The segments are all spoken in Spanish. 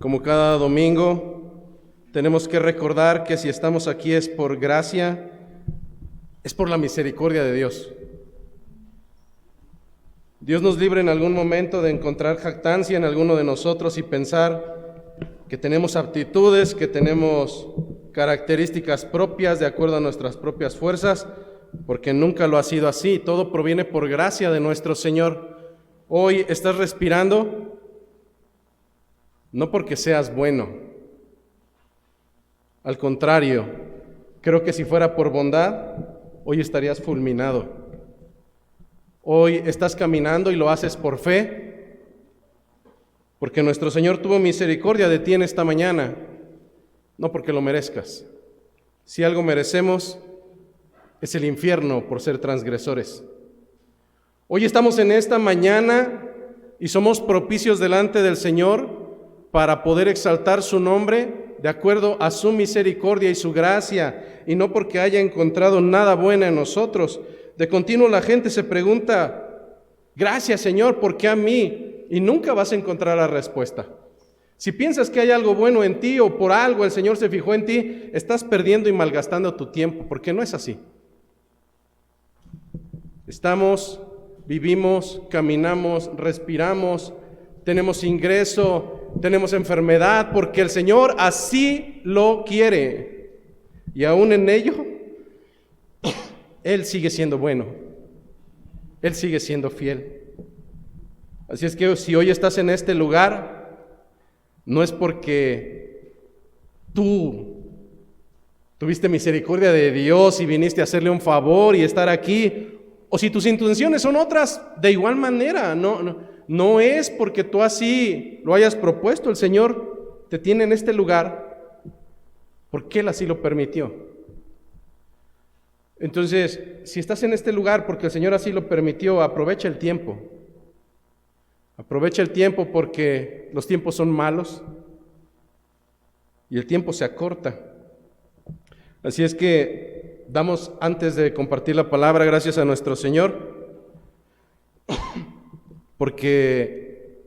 Como cada domingo, tenemos que recordar que si estamos aquí es por gracia, es por la misericordia de Dios. Dios nos libre en algún momento de encontrar jactancia en alguno de nosotros y pensar que tenemos aptitudes, que tenemos características propias de acuerdo a nuestras propias fuerzas, porque nunca lo ha sido así. Todo proviene por gracia de nuestro Señor. Hoy estás respirando, no porque seas bueno. Al contrario, creo que si fuera por bondad, hoy estarías fulminado. Hoy estás caminando y lo haces por fe, porque nuestro Señor tuvo misericordia de ti en esta mañana, no porque lo merezcas. Si algo merecemos, es el infierno por ser transgresores. Hoy estamos en esta mañana y somos propicios delante del Señor para poder exaltar su nombre de acuerdo a su misericordia y su gracia, y no porque haya encontrado nada bueno en nosotros. De continuo la gente se pregunta, gracias Señor, ¿por qué a mí? Y nunca vas a encontrar la respuesta. Si piensas que hay algo bueno en ti o por algo el Señor se fijó en ti, estás perdiendo y malgastando tu tiempo, porque no es así. Vivimos, caminamos, respiramos, tenemos ingreso, tenemos enfermedad, porque el Señor así lo quiere. Y aún en ello, Él sigue siendo bueno. Él sigue siendo fiel. Así es que si hoy estás en este lugar, no es porque tú tuviste misericordia de Dios y viniste a hacerle un favor y estar aquí, o si tus intenciones son otras, de igual manera, no es porque tú así lo hayas propuesto. El Señor te tiene en este lugar porque Él así lo permitió. Entonces, si estás en este lugar porque el Señor así lo permitió, aprovecha el tiempo. Aprovecha el tiempo porque los tiempos son malos y el tiempo se acorta. Así es que damos, antes de compartir la palabra, gracias a nuestro Señor, porque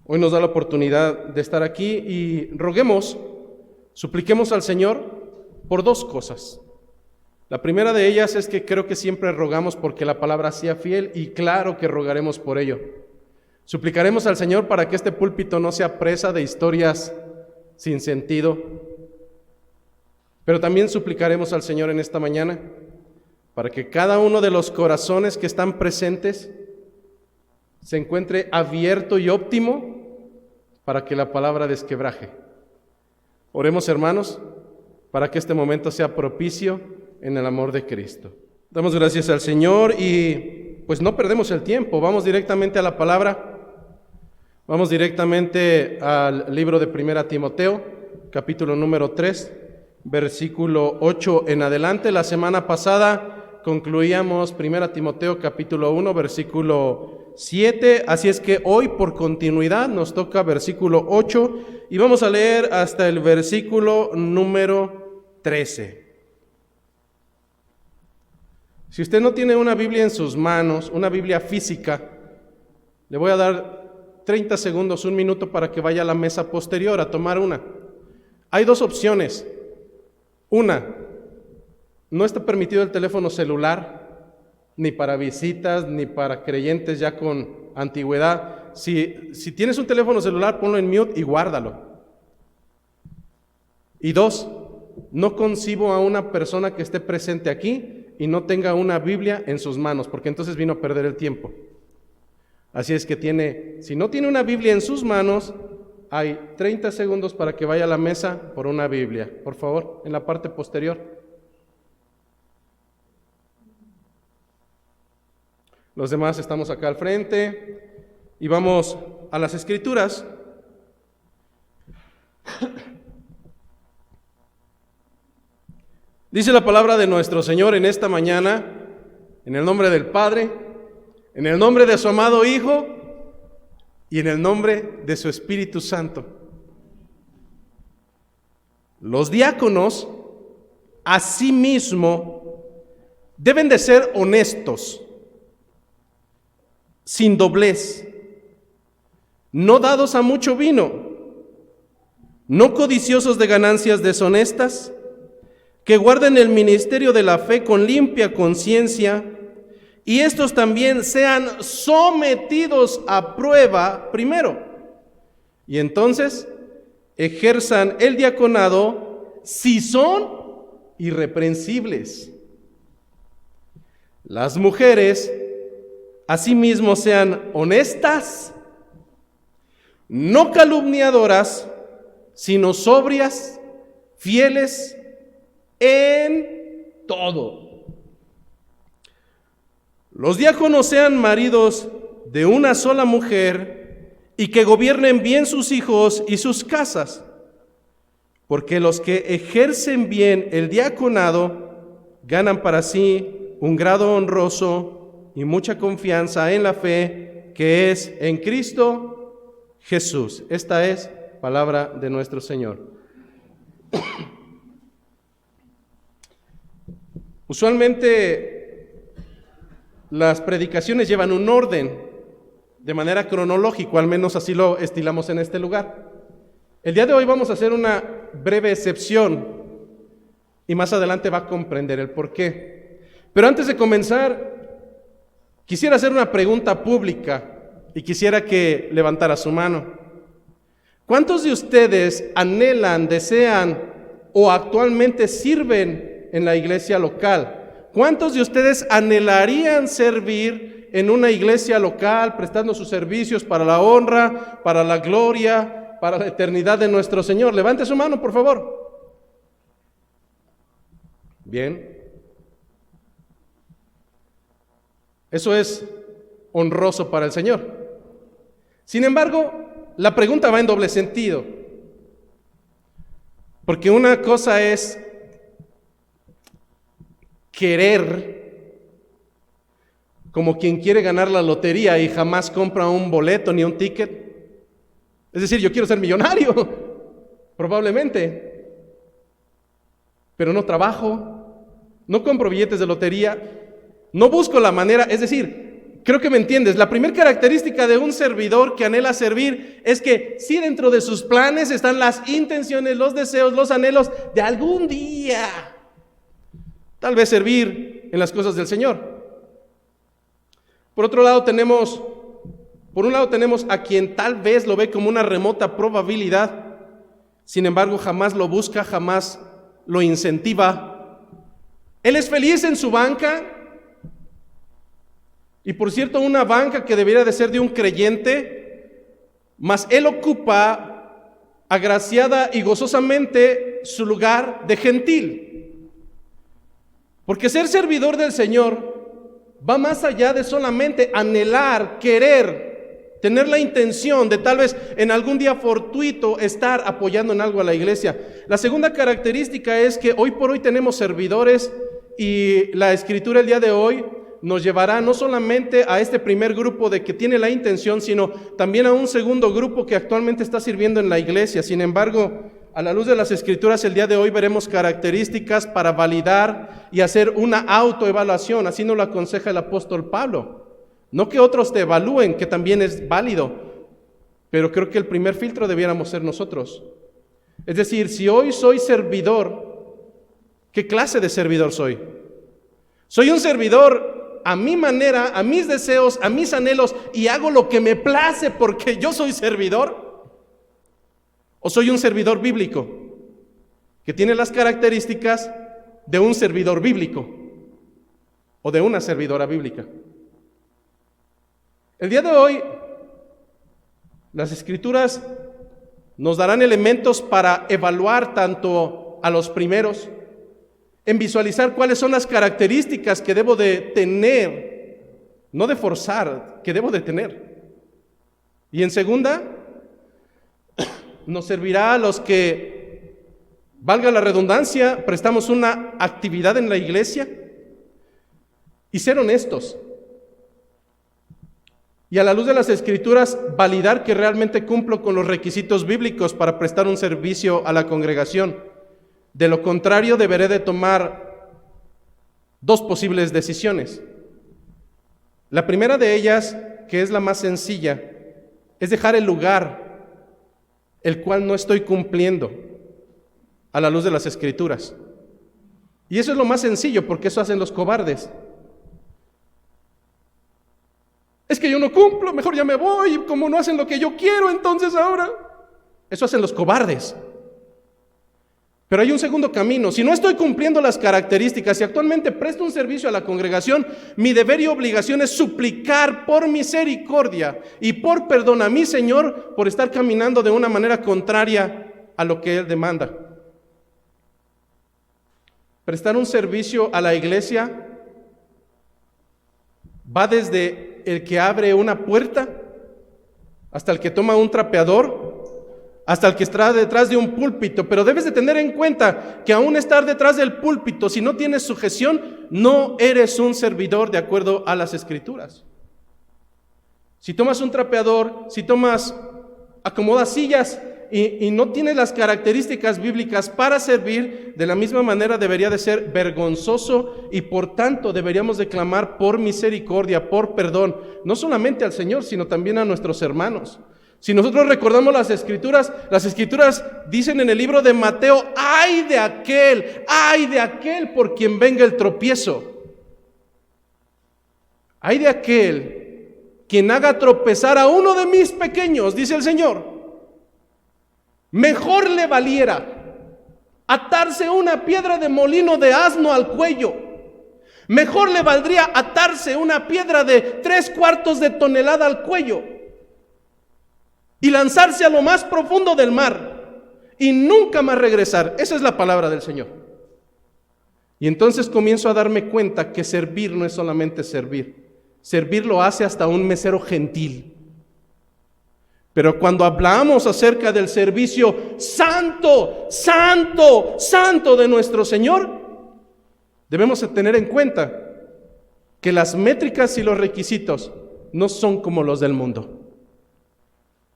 hoy nos da la oportunidad de estar aquí y supliquemos al Señor por dos cosas. La primera de ellas es que creo que siempre rogamos porque la palabra sea fiel, y claro que rogaremos por ello. Suplicaremos al Señor para que este púlpito no sea presa de historias sin sentido, pero también suplicaremos al Señor en esta mañana para que cada uno de los corazones que están presentes se encuentre abierto y óptimo para que la palabra desquebraje. Oremos, hermanos, para que este momento sea propicio en el amor de Cristo. Damos gracias al Señor y pues no perdemos el tiempo, vamos directamente a la palabra. Vamos directamente al libro de 1 Timoteo, capítulo número 3, versículo 8 en adelante. La semana pasada concluíamos 1 Timoteo, capítulo 1, versículo 7, así es que hoy por continuidad nos toca versículo 8 y vamos a leer hasta el versículo número 13. Si usted no tiene una Biblia en sus manos, una Biblia física, le voy a dar 30 segundos, un minuto para que vaya a la mesa posterior a tomar una. Hay dos opciones. Una, no está permitido el teléfono celular, ni para visitas, ni para creyentes ya con antigüedad. Si tienes un teléfono celular, ponlo en mute y guárdalo. Y dos, no concibo a una persona que esté presente aquí y no tenga una Biblia en sus manos, porque entonces vino a perder el tiempo. Así es que si no tiene una Biblia en sus manos, hay 30 segundos para que vaya a la mesa por una Biblia. Por favor, en la parte posterior. Los demás estamos acá al frente y vamos a las Escrituras. Dice la palabra de nuestro Señor en esta mañana, en el nombre del Padre, en el nombre de su amado Hijo y en el nombre de su Espíritu Santo. Los diáconos, asimismo, deben de ser honestos, sin doblez, no dados a mucho vino, no codiciosos de ganancias deshonestas, que guarden el ministerio de la fe con limpia conciencia, y estos también sean sometidos a prueba primero, y entonces ejerzan el diaconado si son irreprensibles. Las mujeres asimismo sean honestas, no calumniadoras, sino sobrias, fieles en todo. Los diáconos sean maridos de una sola mujer y que gobiernen bien sus hijos y sus casas, porque los que ejercen bien el diaconado ganan para sí un grado honroso y mucha confianza en la fe que es en Cristo Jesús. Esta es palabra de nuestro Señor. Usualmente las predicaciones llevan un orden de manera cronológica, al menos así lo estilamos en este lugar. El día de hoy vamos a hacer una breve excepción y más adelante va a comprender el por qué. Pero antes de comenzar, quisiera hacer una pregunta pública y quisiera que levantara su mano. ¿Cuántos de ustedes anhelan, desean o actualmente sirven en la iglesia local? ¿Cuántos de ustedes anhelarían servir en una iglesia local, prestando sus servicios para la honra, para la gloria, para la eternidad de nuestro Señor? Levante su mano, por favor. Bien. Eso es honroso para el Señor. Sin embargo, la pregunta va en doble sentido. Porque una cosa es querer, como quien quiere ganar la lotería y jamás compra un boleto ni un ticket. Es decir, yo quiero ser millonario, probablemente, pero no trabajo, no compro billetes de lotería, no busco la manera. Es decir, creo que me entiendes. La primera característica de un servidor que anhela servir es que sí, dentro de sus planes están las intenciones, los deseos, los anhelos de algún día tal vez servir en las cosas del Señor. Por un lado tenemos a quien tal vez lo ve como una remota probabilidad, sin embargo jamás lo busca, jamás lo incentiva. Él es feliz en su banca, y por cierto, una banca que debería de ser de un creyente, mas él ocupa agraciada y gozosamente su lugar de gentil. Porque ser servidor del Señor va más allá de solamente anhelar, querer, tener la intención de tal vez en algún día fortuito estar apoyando en algo a la iglesia. La segunda característica es que hoy por hoy tenemos servidores, y la Escritura el día de hoy nos llevará no solamente a este primer grupo de que tiene la intención, sino también a un segundo grupo que actualmente está sirviendo en la iglesia. Sin embargo, a la luz de las Escrituras, el día de hoy veremos características para validar y hacer una autoevaluación. Así nos lo aconseja el apóstol Pablo. No que otros te evalúen, que también es válido, pero creo que el primer filtro debiéramos ser nosotros. Es decir, si hoy soy servidor, ¿qué clase de servidor soy? ¿Soy un servidor a mi manera, a mis deseos, a mis anhelos, y hago lo que me place porque yo soy servidor? ¿O soy un servidor bíblico que tiene las características de un servidor bíblico o de una servidora bíblica? El día de hoy, las Escrituras nos darán elementos para evaluar tanto a los primeros, en visualizar cuáles son las características que debo de tener, no de forzar, que debo de tener. Y en segunda, nos servirá a los que, valga la redundancia, prestamos una actividad en la iglesia, y ser honestos. Y a la luz de las Escrituras, validar que realmente cumplo con los requisitos bíblicos para prestar un servicio a la congregación. De lo contrario, deberé de tomar dos posibles decisiones. La primera de ellas, que es la más sencilla, es dejar el lugar el cual no estoy cumpliendo a la luz de las Escrituras. Y eso es lo más sencillo, porque eso hacen los cobardes. Es que yo no cumplo, mejor ya me voy, como no hacen lo que yo quiero, entonces ahora. Eso hacen los cobardes. Pero hay un segundo camino. Si no estoy cumpliendo las características y actualmente presto un servicio a la congregación, mi deber y obligación es suplicar por misericordia y por perdón a mi Señor por estar caminando de una manera contraria a lo que Él demanda. Prestar un servicio a la iglesia va desde el que abre una puerta hasta el que toma un trapeador, hasta el que está detrás de un púlpito, pero debes de tener en cuenta que aún estar detrás del púlpito, si no tienes sujeción, no eres un servidor de acuerdo a las Escrituras. Si tomas un trapeador, si acomodas sillas y no tienes las características bíblicas para servir, de la misma manera debería de ser vergonzoso y por tanto deberíamos de clamar por misericordia, por perdón, no solamente al Señor, sino también a nuestros hermanos. Si nosotros recordamos las Escrituras dicen en el libro de Mateo, ¡ay de aquel por quien venga el tropiezo! ¡Ay de aquel quien haga tropezar a uno de mis pequeños!, dice el Señor. Mejor le valiera atarse una piedra de molino de asno al cuello. Mejor le valdría atarse una piedra de 3/4 de tonelada al cuello y lanzarse a lo más profundo del mar y nunca más regresar. Esa es la palabra del Señor. Y entonces comienzo a darme cuenta que servir no es solamente servir. Servir lo hace hasta un mesero gentil. Pero cuando hablamos acerca del servicio santo, santo, santo de nuestro Señor, debemos tener en cuenta que las métricas y los requisitos no son como los del mundo.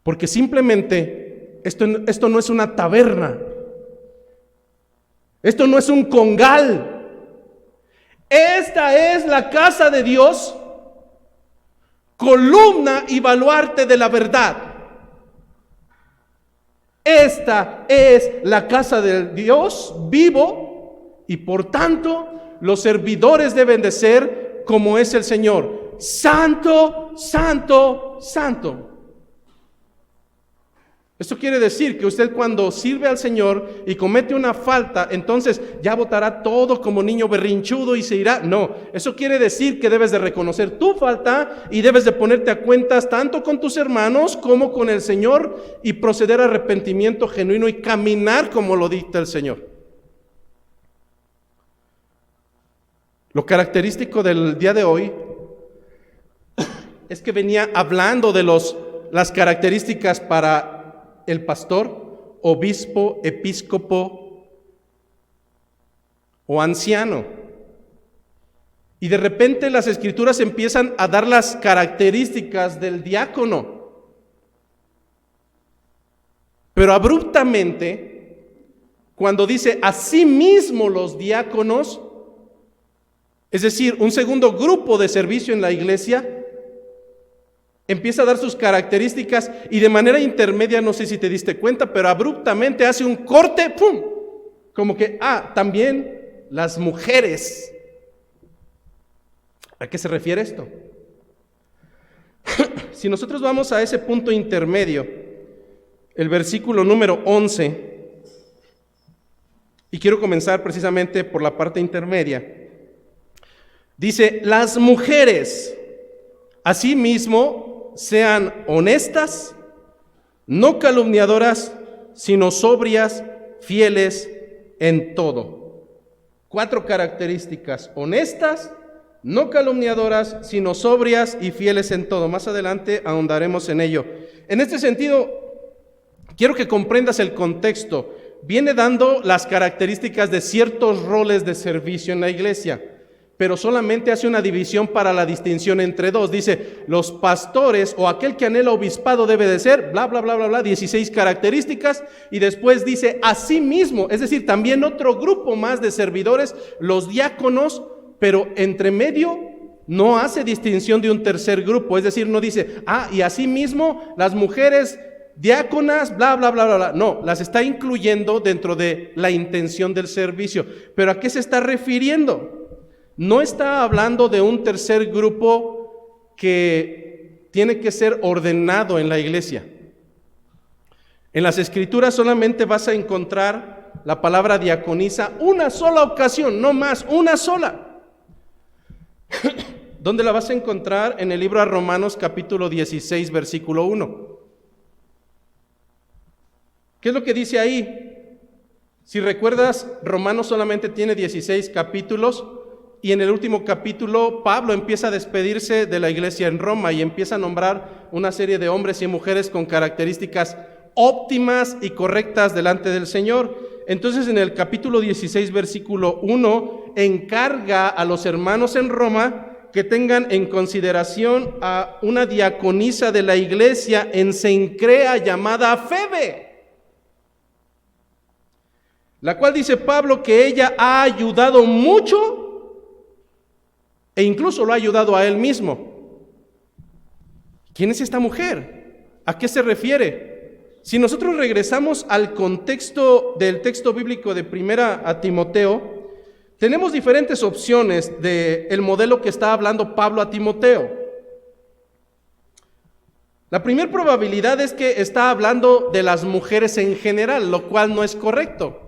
Porque simplemente esto no es una taberna, esto no es un congal, esta es la casa de Dios, columna y baluarte de la verdad. Esta es la casa de Dios vivo y por tanto los servidores deben de ser como es el Señor, santo, santo, santo. Esto quiere decir que usted cuando sirve al Señor y comete una falta, entonces ya botará todo como niño berrinchudo y se irá. No, eso quiere decir que debes de reconocer tu falta y debes de ponerte a cuentas tanto con tus hermanos como con el Señor y proceder a arrepentimiento genuino y caminar como lo dicta el Señor. Lo característico del día de hoy es que venía hablando de las características para el pastor, obispo, episcopo o anciano. Y de repente las Escrituras empiezan a dar las características del diácono. Pero abruptamente, cuando dice asimismo los diáconos, es decir, un segundo grupo de servicio en la iglesia, empieza a dar sus características y de manera intermedia, no sé si te diste cuenta, pero abruptamente hace un corte, ¡pum! Como que, también las mujeres. ¿A qué se refiere esto? Si nosotros vamos a ese punto intermedio, el versículo número 11, y quiero comenzar precisamente por la parte intermedia, dice, las mujeres, asimismo, sean honestas, no calumniadoras, sino sobrias, fieles en todo. 4 características: honestas, no calumniadoras, sino sobrias y fieles en todo. Más adelante ahondaremos en ello. En este sentido, quiero que comprendas el contexto. Viene dando las características de ciertos roles de servicio en la iglesia, pero solamente hace una división para la distinción entre dos. Dice, los pastores o aquel que anhela obispado debe de ser, bla, bla, bla, bla, bla, 16 características. Y después dice, asimismo, es decir, también otro grupo más de servidores, los diáconos, pero entre medio no hace distinción de un tercer grupo. Es decir, no dice, y asimismo las mujeres diáconas, bla, bla, bla, bla, bla. No, las está incluyendo dentro de la intención del servicio. ¿Pero a qué se está refiriendo? No está hablando de un tercer grupo que tiene que ser ordenado en la iglesia. En las Escrituras solamente vas a encontrar la palabra diaconisa una sola ocasión, no más, una sola. ¿Dónde la vas a encontrar? En el libro de Romanos capítulo 16, versículo 1. ¿Qué es lo que dice ahí? Si recuerdas, Romanos solamente tiene 16 capítulos y en el último capítulo Pablo empieza a despedirse de la iglesia en Roma y empieza a nombrar una serie de hombres y mujeres con características óptimas y correctas delante del Señor. Entonces en el capítulo 16, versículo 1, encarga a los hermanos en Roma que tengan en consideración a una diaconisa de la iglesia en Cencrea llamada Febe, la cual dice Pablo que ella ha ayudado mucho e incluso lo ha ayudado a él mismo. ¿Quién es esta mujer? ¿A qué se refiere? Si nosotros regresamos al contexto del texto bíblico de Primera a Timoteo, tenemos diferentes opciones del modelo que está hablando Pablo a Timoteo. La primera probabilidad es que está hablando de las mujeres en general, lo cual no es correcto.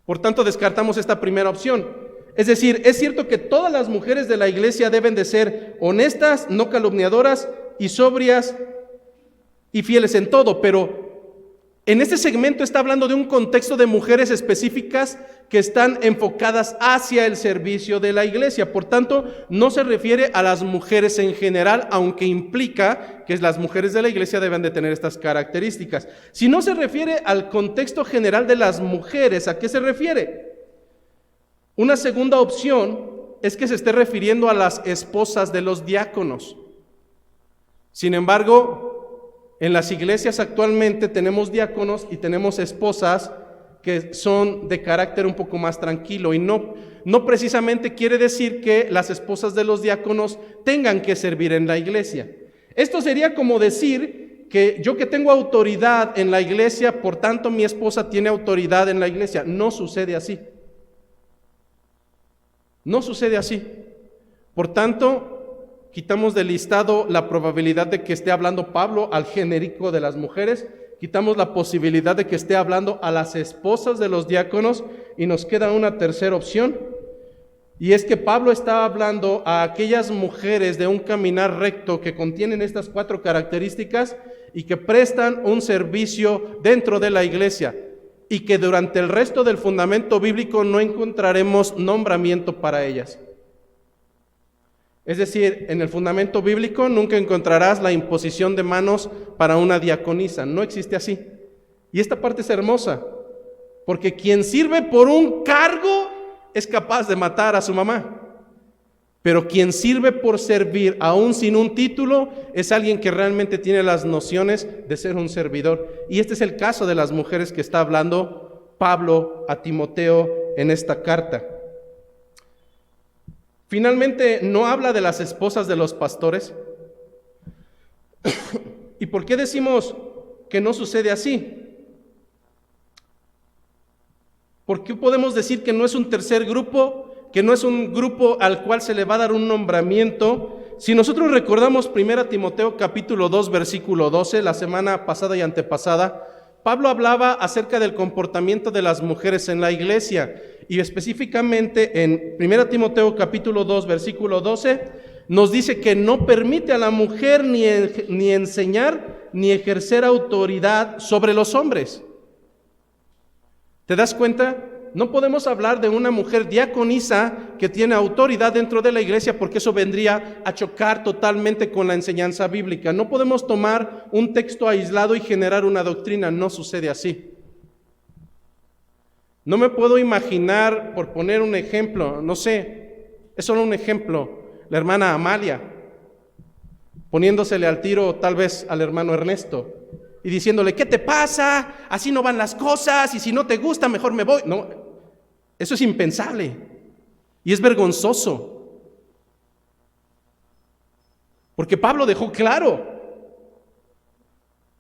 Por tanto, descartamos esta primera opción. Es decir, es cierto que todas las mujeres de la iglesia deben de ser honestas, no calumniadoras y sobrias y fieles en todo, pero en este segmento está hablando de un contexto de mujeres específicas que están enfocadas hacia el servicio de la iglesia. Por tanto, no se refiere a las mujeres en general, aunque implica que las mujeres de la iglesia deben de tener estas características. Si no se refiere al contexto general de las mujeres, ¿a qué se refiere? Una segunda opción es que se esté refiriendo a las esposas de los diáconos. Sin embargo, en las iglesias actualmente tenemos diáconos y tenemos esposas que son de carácter un poco más tranquilo y no precisamente quiere decir que las esposas de los diáconos tengan que servir en la iglesia. Esto sería como decir que yo que tengo autoridad en la iglesia, por tanto mi esposa tiene autoridad en la iglesia. No sucede así. No sucede así. Por tanto, quitamos del listado la probabilidad de que esté hablando Pablo al genérico de las mujeres, quitamos la posibilidad de que esté hablando a las esposas de los diáconos y nos queda una tercera opción, y es que Pablo está hablando a aquellas mujeres de un caminar recto que contienen estas 4 características y que prestan un servicio dentro de la iglesia y que durante el resto del fundamento bíblico no encontraremos nombramiento para ellas. Es decir, en el fundamento bíblico nunca encontrarás la imposición de manos para una diaconisa, no existe así. Y esta parte es hermosa, porque quien sirve por un cargo es capaz de matar a su mamá, pero quien sirve por servir aún sin un título es alguien que realmente tiene las nociones de ser un servidor. Y este es el caso de las mujeres que está hablando Pablo a Timoteo en esta carta. Finalmente, no habla de las esposas de los pastores. ¿Y por qué decimos que no sucede así? ¿Por qué podemos decir que no es un tercer grupo, que no es un grupo al cual se le va a dar un nombramiento? Si nosotros recordamos 1 Timoteo capítulo 2, versículo 12, la semana pasada y antepasada, Pablo hablaba acerca del comportamiento de las mujeres en la iglesia. Y específicamente en 1 Timoteo capítulo 2, versículo 12, nos dice que no permite a la mujer ni enseñar ni ejercer autoridad sobre los hombres. ¿Te das cuenta? No podemos hablar de una mujer diaconisa que tiene autoridad dentro de la iglesia porque eso vendría a chocar totalmente con la enseñanza bíblica. No podemos tomar un texto aislado y generar una doctrina, no sucede así. No me puedo imaginar, por poner un ejemplo, no sé, es solo un ejemplo, la hermana Amalia, poniéndosele al tiro tal vez al hermano Ernesto y diciéndole, ¿qué te pasa? Así no van las cosas y si no te gusta mejor me voy. No, eso es impensable y es vergonzoso. Porque Pablo dejó claro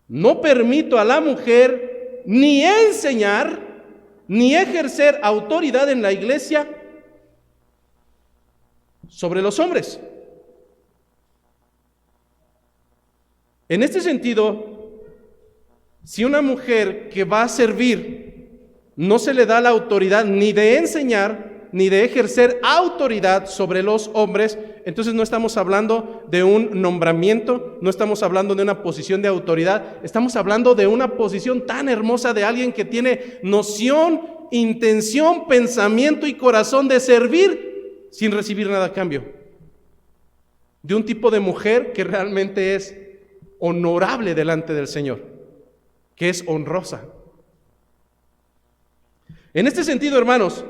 No permito a la mujer ni enseñar, ni ejercer autoridad en la iglesia sobre los hombres. En este sentido, si una mujer que va a servir no se le da la autoridad ni de enseñar, ni de ejercer autoridad sobre los hombres, entonces no estamos hablando de un nombramiento, no estamos hablando de una posición de autoridad, estamos hablando de una posición tan hermosa de alguien que tiene noción, intención, pensamiento y corazón de servir sin recibir nada a cambio. De un tipo de mujer que realmente es honorable delante del Señor, que es honrosa. En este sentido, hermanos,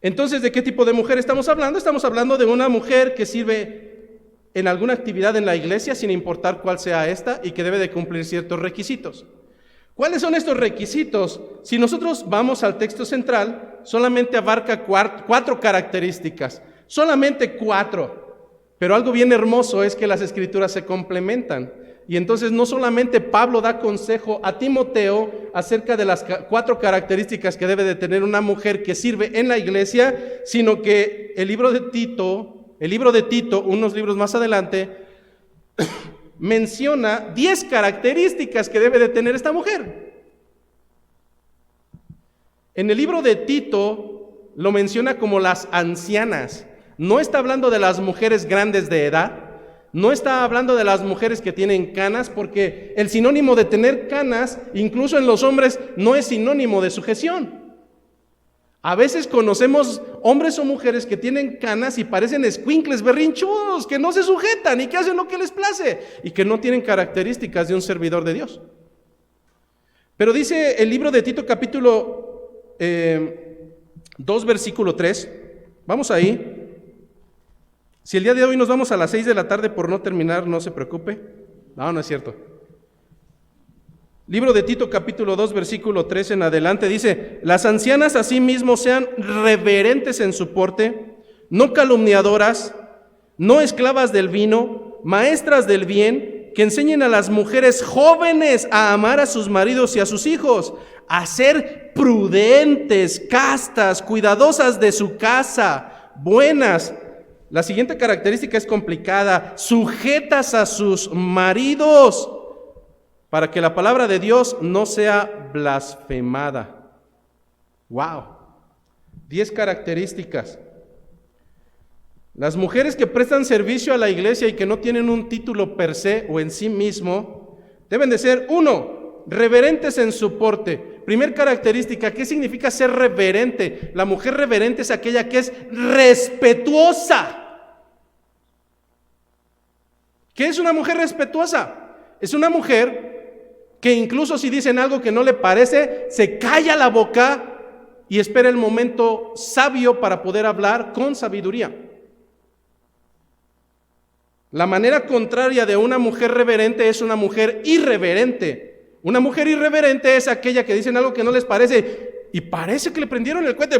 entonces, ¿de qué tipo de mujer estamos hablando? Estamos hablando de una mujer que sirve en alguna actividad en la iglesia, sin importar cuál sea esta, y que debe de cumplir ciertos requisitos. ¿Cuáles son estos requisitos? Si nosotros vamos al texto central, solamente abarca cuatro características, solamente 4. Pero algo bien hermoso es que las escrituras se complementan. Y entonces no solamente Pablo da consejo a Timoteo acerca de las 4 características que debe de tener una mujer que sirve en la iglesia, sino que el libro de Tito, unos libros más adelante, menciona 10 características que debe de tener esta mujer. En el libro de Tito lo menciona como las ancianas. No está hablando de las mujeres grandes de edad, no está hablando de las mujeres que tienen canas, porque el sinónimo de tener canas, incluso en los hombres, no es sinónimo de sujeción. A veces conocemos hombres o mujeres que tienen canas y parecen escuincles berrinchudos, que no se sujetan y que hacen lo que les place y que no tienen características de un servidor de Dios. Pero dice el libro de Tito capítulo 2 versículo 3, vamos ahí. Si el día de hoy nos vamos a las 6 de la tarde por no terminar, no se preocupe. No es cierto. Libro de Tito capítulo 2 versículo 3 en adelante dice: las ancianas asimismo sean reverentes en su porte, no calumniadoras, no esclavas del vino, maestras del bien, que enseñen a las mujeres jóvenes a amar a sus maridos y a sus hijos, a ser prudentes, castas, cuidadosas de su casa, buenas. La siguiente característica es complicada: sujetas a sus maridos, para que la palabra de Dios no sea blasfemada. Wow, 10 características. Las mujeres que prestan servicio a la iglesia y que no tienen un título per se o en sí mismo, deben de ser, 1, reverentes en su porte. Primer característica, ¿qué significa ser reverente? La mujer reverente es aquella que es respetuosa. ¿Qué es una mujer respetuosa? Es una mujer que incluso si dicen algo que no le parece, se calla la boca y espera el momento sabio para poder hablar con sabiduría. La manera contraria de una mujer reverente es una mujer irreverente. Una mujer irreverente es aquella que dicen algo que no les parece y parece que le prendieron el cohete.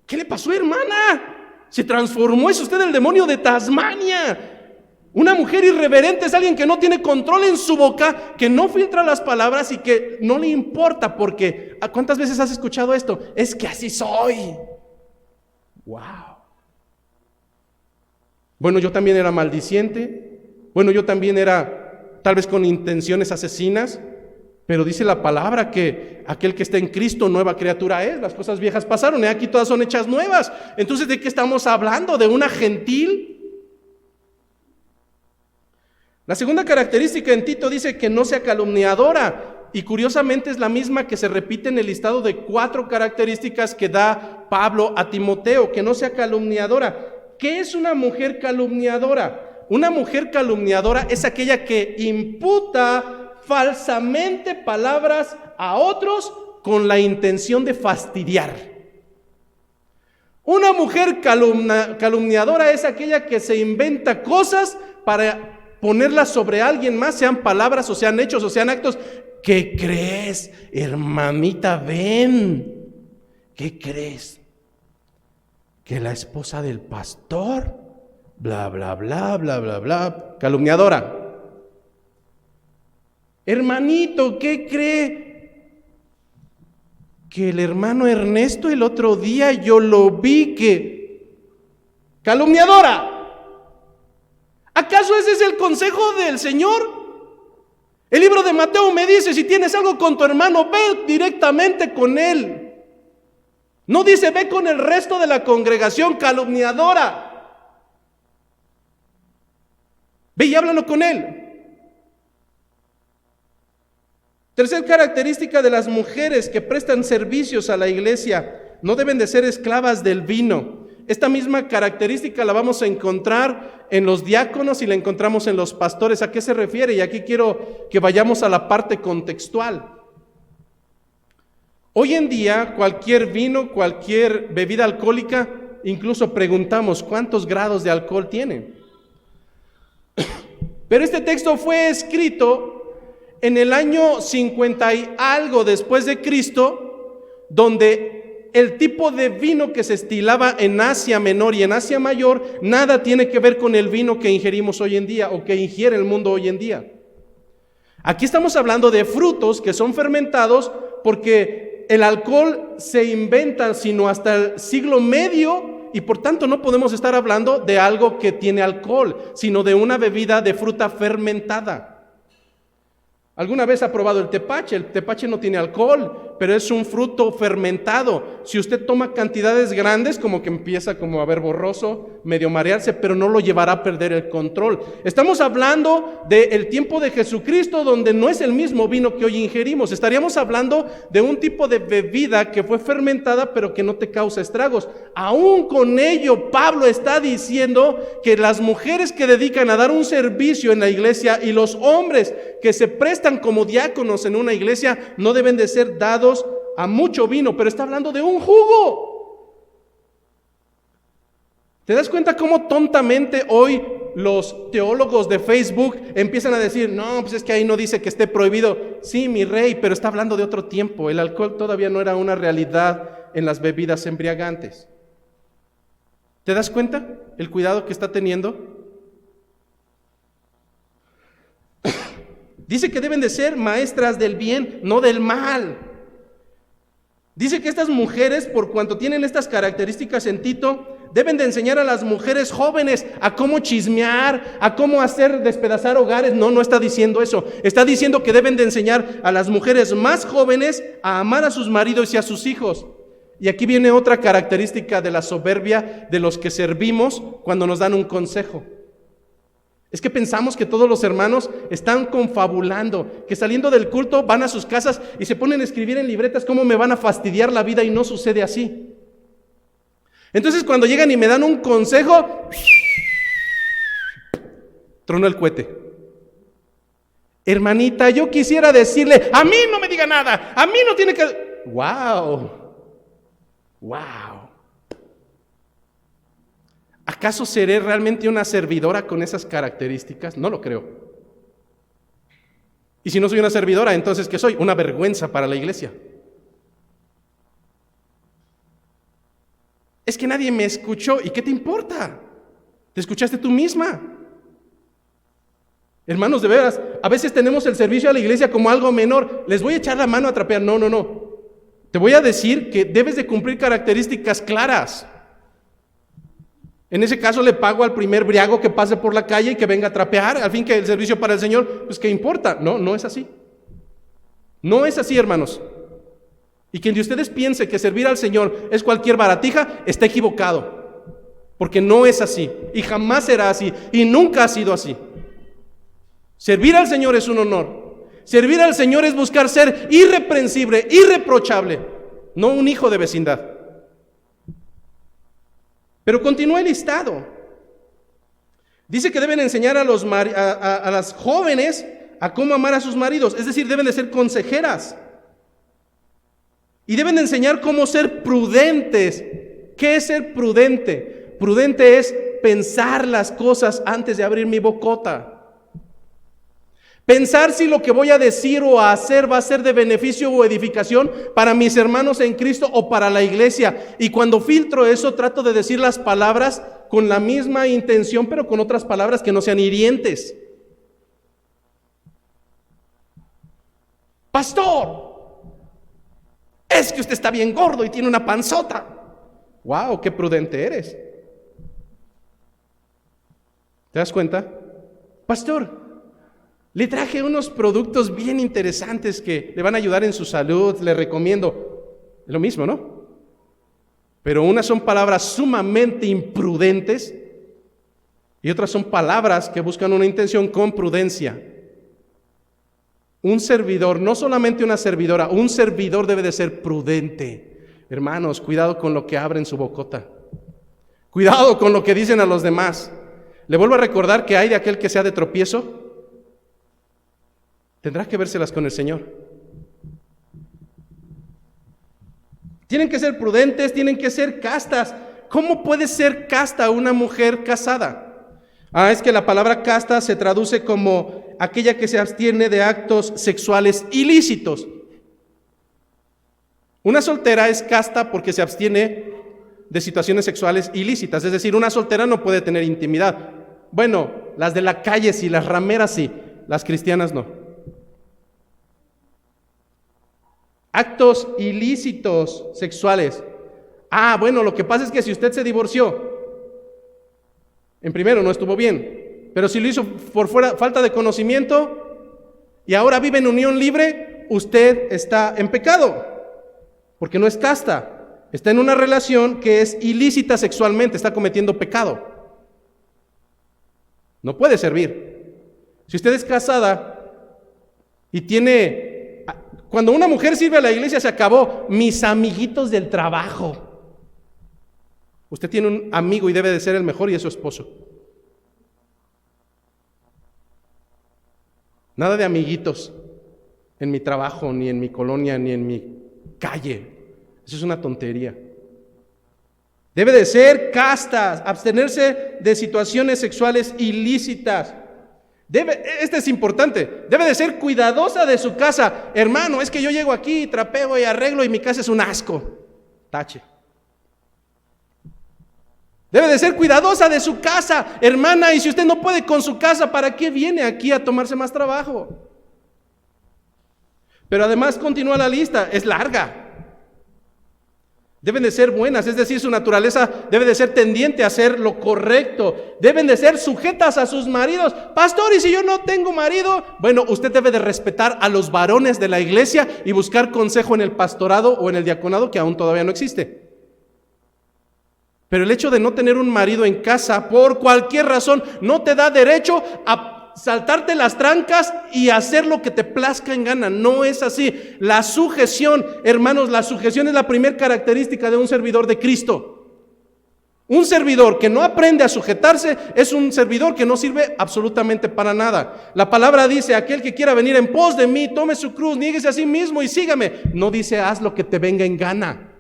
¿Qué le pasó, hermana? Se transformó, es usted el demonio de Tasmania. Una mujer irreverente es alguien que no tiene control en su boca, que no filtra las palabras y que no le importa porque, ¿cuántas veces has escuchado esto? Es que así soy. Wow. Bueno, yo también era maldiciente. Bueno, yo también era tal vez con intenciones asesinas. Pero dice la palabra que aquel que está en Cristo nueva criatura es. Las cosas viejas pasaron y aquí todas son hechas nuevas. Entonces, ¿de qué estamos hablando? ¿De una gentil? La segunda característica en Tito dice que no sea calumniadora. Y curiosamente es la misma que se repite en el listado de 4 características que da Pablo a Timoteo, que no sea calumniadora. ¿Qué es una mujer calumniadora? Una mujer calumniadora es aquella que imputa falsamente palabras a otros con la intención de fastidiar. Una mujer calumniadora es aquella que se inventa cosas para ponerlas sobre alguien más, sean palabras o sean hechos o sean actos. ¿Qué crees, hermanita? Ven. ¿Qué crees? ¿Que la esposa del pastor bla, bla, bla, bla, bla, bla, calumniadora. Hermanito, ¿qué cree? Que el hermano Ernesto el otro día yo lo vi que... calumniadora. ¿Acaso ese es el consejo del Señor? El libro de Mateo me dice, si tienes algo con tu hermano, ve directamente con él. No dice, ve con el resto de la congregación, calumniadora. Ve y háblalo con él. Tercer característica de las mujeres que prestan servicios a la iglesia: no deben de ser esclavas del vino. Esta misma característica la vamos a encontrar en los diáconos y la encontramos en los pastores. ¿A qué se refiere? Y aquí quiero que vayamos a la parte contextual. Hoy en día, cualquier vino, cualquier bebida alcohólica, incluso preguntamos cuántos grados de alcohol tiene. Pero este texto fue escrito en el año 50 y algo después de Cristo, donde el tipo de vino que se estilaba en Asia Menor y en Asia Mayor nada tiene que ver con el vino que ingerimos hoy en día o que ingiere el mundo hoy en día. Aquí estamos hablando de frutos que son fermentados, porque el alcohol se inventa sino hasta el siglo medio, y por tanto no podemos estar hablando de algo que tiene alcohol, sino de una bebida de fruta fermentada. ¿Alguna vez ha probado el tepache? El tepache no tiene alcohol, pero es un fruto fermentado. Si usted toma cantidades grandes, como que empieza como a ver borroso, medio marearse, pero no lo llevará a perder el control. Estamos hablando del tiempo de Jesucristo, donde no es el mismo vino que hoy ingerimos. Estaríamos hablando de un tipo de bebida que fue fermentada, pero que no te causa estragos. Aún con ello, Pablo está diciendo que las mujeres que dedican a dar un servicio en la iglesia y los hombres que se prestan como diáconos en una iglesia no deben de ser dados a mucho vino, pero está hablando de un jugo. ¿Te das cuenta cómo tontamente hoy los teólogos de Facebook empiezan a decir, no, pues es que ahí no dice que esté prohibido? Sí, mi rey, pero está hablando de otro tiempo. El alcohol todavía no era una realidad en las bebidas embriagantes. ¿Te das cuenta el cuidado que está teniendo? Dice que deben de ser maestras del bien, no del mal. Dice que estas mujeres, por cuanto tienen estas características en Tito, deben de enseñar a las mujeres jóvenes a cómo chismear, a cómo hacer despedazar hogares. No está diciendo eso. Está diciendo que deben de enseñar a las mujeres más jóvenes a amar a sus maridos y a sus hijos. Y aquí viene otra característica de la soberbia de los que servimos cuando nos dan un consejo. Es que pensamos que todos los hermanos están confabulando, que saliendo del culto van a sus casas y se ponen a escribir en libretas cómo me van a fastidiar la vida, y no sucede así. Entonces cuando llegan y me dan un consejo, tronó el cohete. Hermanita, yo quisiera decirle, a mí no me diga nada, a mí no tiene que... ¡Wow! ¿Acaso seré realmente una servidora con esas características? No lo creo. Y si no soy una servidora, entonces ¿qué soy? Una vergüenza para la iglesia. Es que nadie me escuchó. ¿Y qué te importa? ¿Te escuchaste tú misma? Hermanos, de veras, a veces tenemos el servicio a la iglesia como algo menor. Les voy a echar la mano a trapear. No. Te voy a decir que debes de cumplir características claras. En ese caso le pago al primer briago que pase por la calle y que venga a trapear, al fin que el servicio para el Señor, pues ¿qué importa? No es así. No es así, hermanos. Y quien de ustedes piense que servir al Señor es cualquier baratija, está equivocado. Porque no es así, y jamás será así, y nunca ha sido así. Servir al Señor es un honor. Servir al Señor es buscar ser irreprensible, irreprochable, no un hijo de vecindad. Pero continúa el listado. Dice que deben enseñar a las jóvenes a cómo amar a sus maridos. Es decir, deben de ser consejeras. Y deben de enseñar cómo ser prudentes. ¿Qué es ser prudente? Prudente es pensar las cosas antes de abrir mi bocota. Pensar si lo que voy a decir o a hacer va a ser de beneficio o edificación para mis hermanos en Cristo o para la iglesia. Y cuando filtro eso, trato de decir las palabras con la misma intención, pero con otras palabras que no sean hirientes. Pastor, es que usted está bien gordo y tiene una panzota. ¡Wow! ¡Qué prudente eres! ¿Te das cuenta? Pastor, le traje unos productos bien interesantes que le van a ayudar en su salud, le recomiendo. Es lo mismo, ¿no? Pero unas son palabras sumamente imprudentes y otras son palabras que buscan una intención con prudencia. Un servidor, no solamente una servidora, un servidor debe de ser prudente. Hermanos, cuidado con lo que abren su bocota. Cuidado con lo que dicen a los demás. Le vuelvo a recordar que hay de aquel que sea de tropiezo. Tendrá que vérselas con el Señor. Tienen que ser prudentes, tienen que ser castas. ¿Cómo puede ser casta una mujer casada? Es que la palabra casta se traduce como aquella que se abstiene de actos sexuales ilícitos. Una soltera es casta porque se abstiene de situaciones sexuales ilícitas, es decir, una soltera no puede tener intimidad. Bueno, las de la calle sí, las rameras sí, las cristianas no. Actos ilícitos sexuales. Bueno, lo que pasa es que si usted se divorció, en primero no estuvo bien, pero si lo hizo por falta de conocimiento y ahora vive en unión libre, usted está en pecado, porque no es casta, está en una relación que es ilícita sexualmente, está cometiendo pecado. No puede servir. Si usted es casada y tiene... Cuando una mujer sirve a la iglesia se acabó. Mis amiguitos del trabajo. Usted tiene un amigo y debe de ser el mejor y es su esposo. Nada de amiguitos en mi trabajo, ni en mi colonia, ni en mi calle. Eso es una tontería. Debe de ser castas, abstenerse de situaciones sexuales ilícitas. Este es importante, debe de ser cuidadosa de su casa. Hermano, es que yo llego aquí, trapeo y arreglo y mi casa es un asco. Tache. Debe de ser cuidadosa de su casa, hermana, y si usted no puede con su casa, ¿para qué viene aquí a tomarse más trabajo? Pero además continúa la lista, es larga. Deben de ser buenas, es decir, su naturaleza debe de ser tendiente a hacer lo correcto. Deben de ser sujetas a sus maridos. Pastor, ¿y si yo no tengo marido? Bueno, usted debe de respetar a los varones de la iglesia y buscar consejo en el pastorado o en el diaconado, que aún todavía no existe. Pero el hecho de no tener un marido en casa, por cualquier razón, no te da derecho a saltarte las trancas y hacer lo que te plazca en gana. No es así. La sujeción, hermanos, la sujeción es la primera característica de un servidor de Cristo. Un servidor que no aprende a sujetarse es un servidor que no sirve absolutamente para nada. La palabra dice: aquel que quiera venir en pos de mí, tome su cruz, niéguese a sí mismo y sígame. No dice: haz lo que te venga en gana.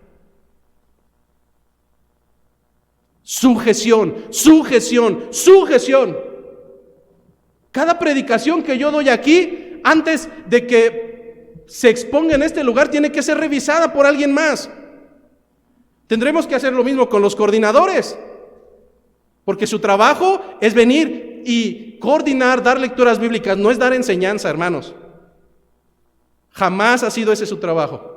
Sujeción, sujeción, sujeción. Cada predicación que yo doy aquí, antes de que se exponga en este lugar, tiene que ser revisada por alguien más. Tendremos que hacer lo mismo con los coordinadores, porque su trabajo es venir y coordinar, dar lecturas bíblicas, no es dar enseñanza, hermanos. Jamás ha sido ese su trabajo.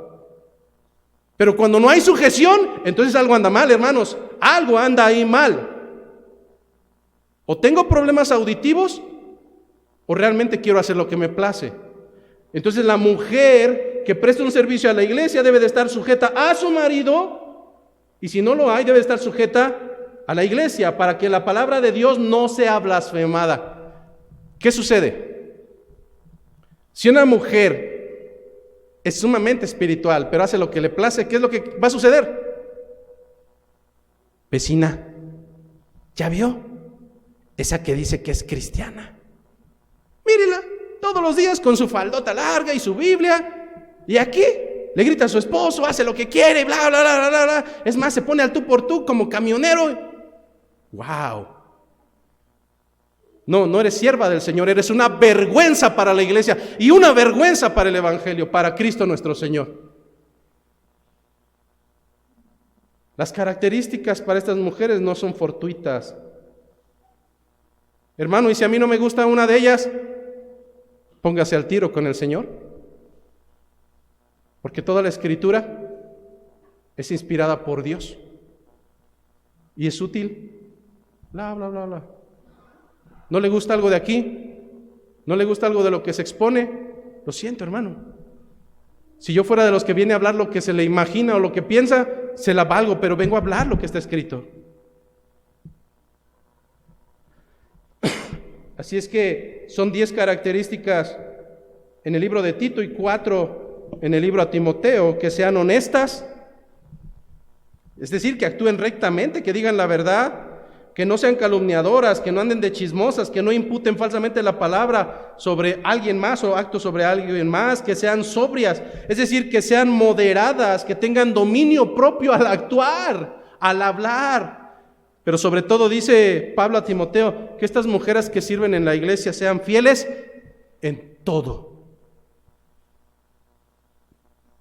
Pero cuando no hay sujeción, entonces algo anda mal, hermanos. Algo anda ahí mal. O tengo problemas auditivos, o realmente quiero hacer lo que me place. Entonces la mujer que presta un servicio a la iglesia debe de estar sujeta a su marido, y si no lo hay, debe de estar sujeta a la iglesia para que la palabra de Dios no sea blasfemada. ¿Qué sucede? Si una mujer es sumamente espiritual, pero hace lo que le place, ¿qué es lo que va a suceder? Vecina, ¿ya vio? Esa que dice que es cristiana. Mírela, todos los días con su faldota larga y su Biblia. Y aquí le grita a su esposo, hace lo que quiere, bla, bla, bla, bla, bla. Es más, se pone al tú por tú como camionero. ¡Wow! No, no eres sierva del Señor, eres una vergüenza para la iglesia y una vergüenza para el Evangelio, para Cristo nuestro Señor. Las características para estas mujeres no son fortuitas. Hermano, y si a mí no me gusta una de ellas, póngase al tiro con el Señor. Porque toda la Escritura es inspirada por Dios. Y es útil. Bla, bla, bla, bla. ¿No le gusta algo de aquí? ¿No le gusta algo de lo que se expone? Lo siento, hermano. Si yo fuera de los que viene a hablar lo que se le imagina o lo que piensa, se la valgo, pero vengo a hablar lo que está escrito. Así es que son 10 características en el libro de Tito y 4 en el libro a Timoteo, que sean honestas, es decir, que actúen rectamente, que digan la verdad, que no sean calumniadoras, que no anden de chismosas, que no imputen falsamente la palabra sobre alguien más o actos sobre alguien más, que sean sobrias, es decir, que sean moderadas, que tengan dominio propio al actuar, al hablar. Pero sobre todo dice Pablo a Timoteo que estas mujeres que sirven en la iglesia sean fieles en todo.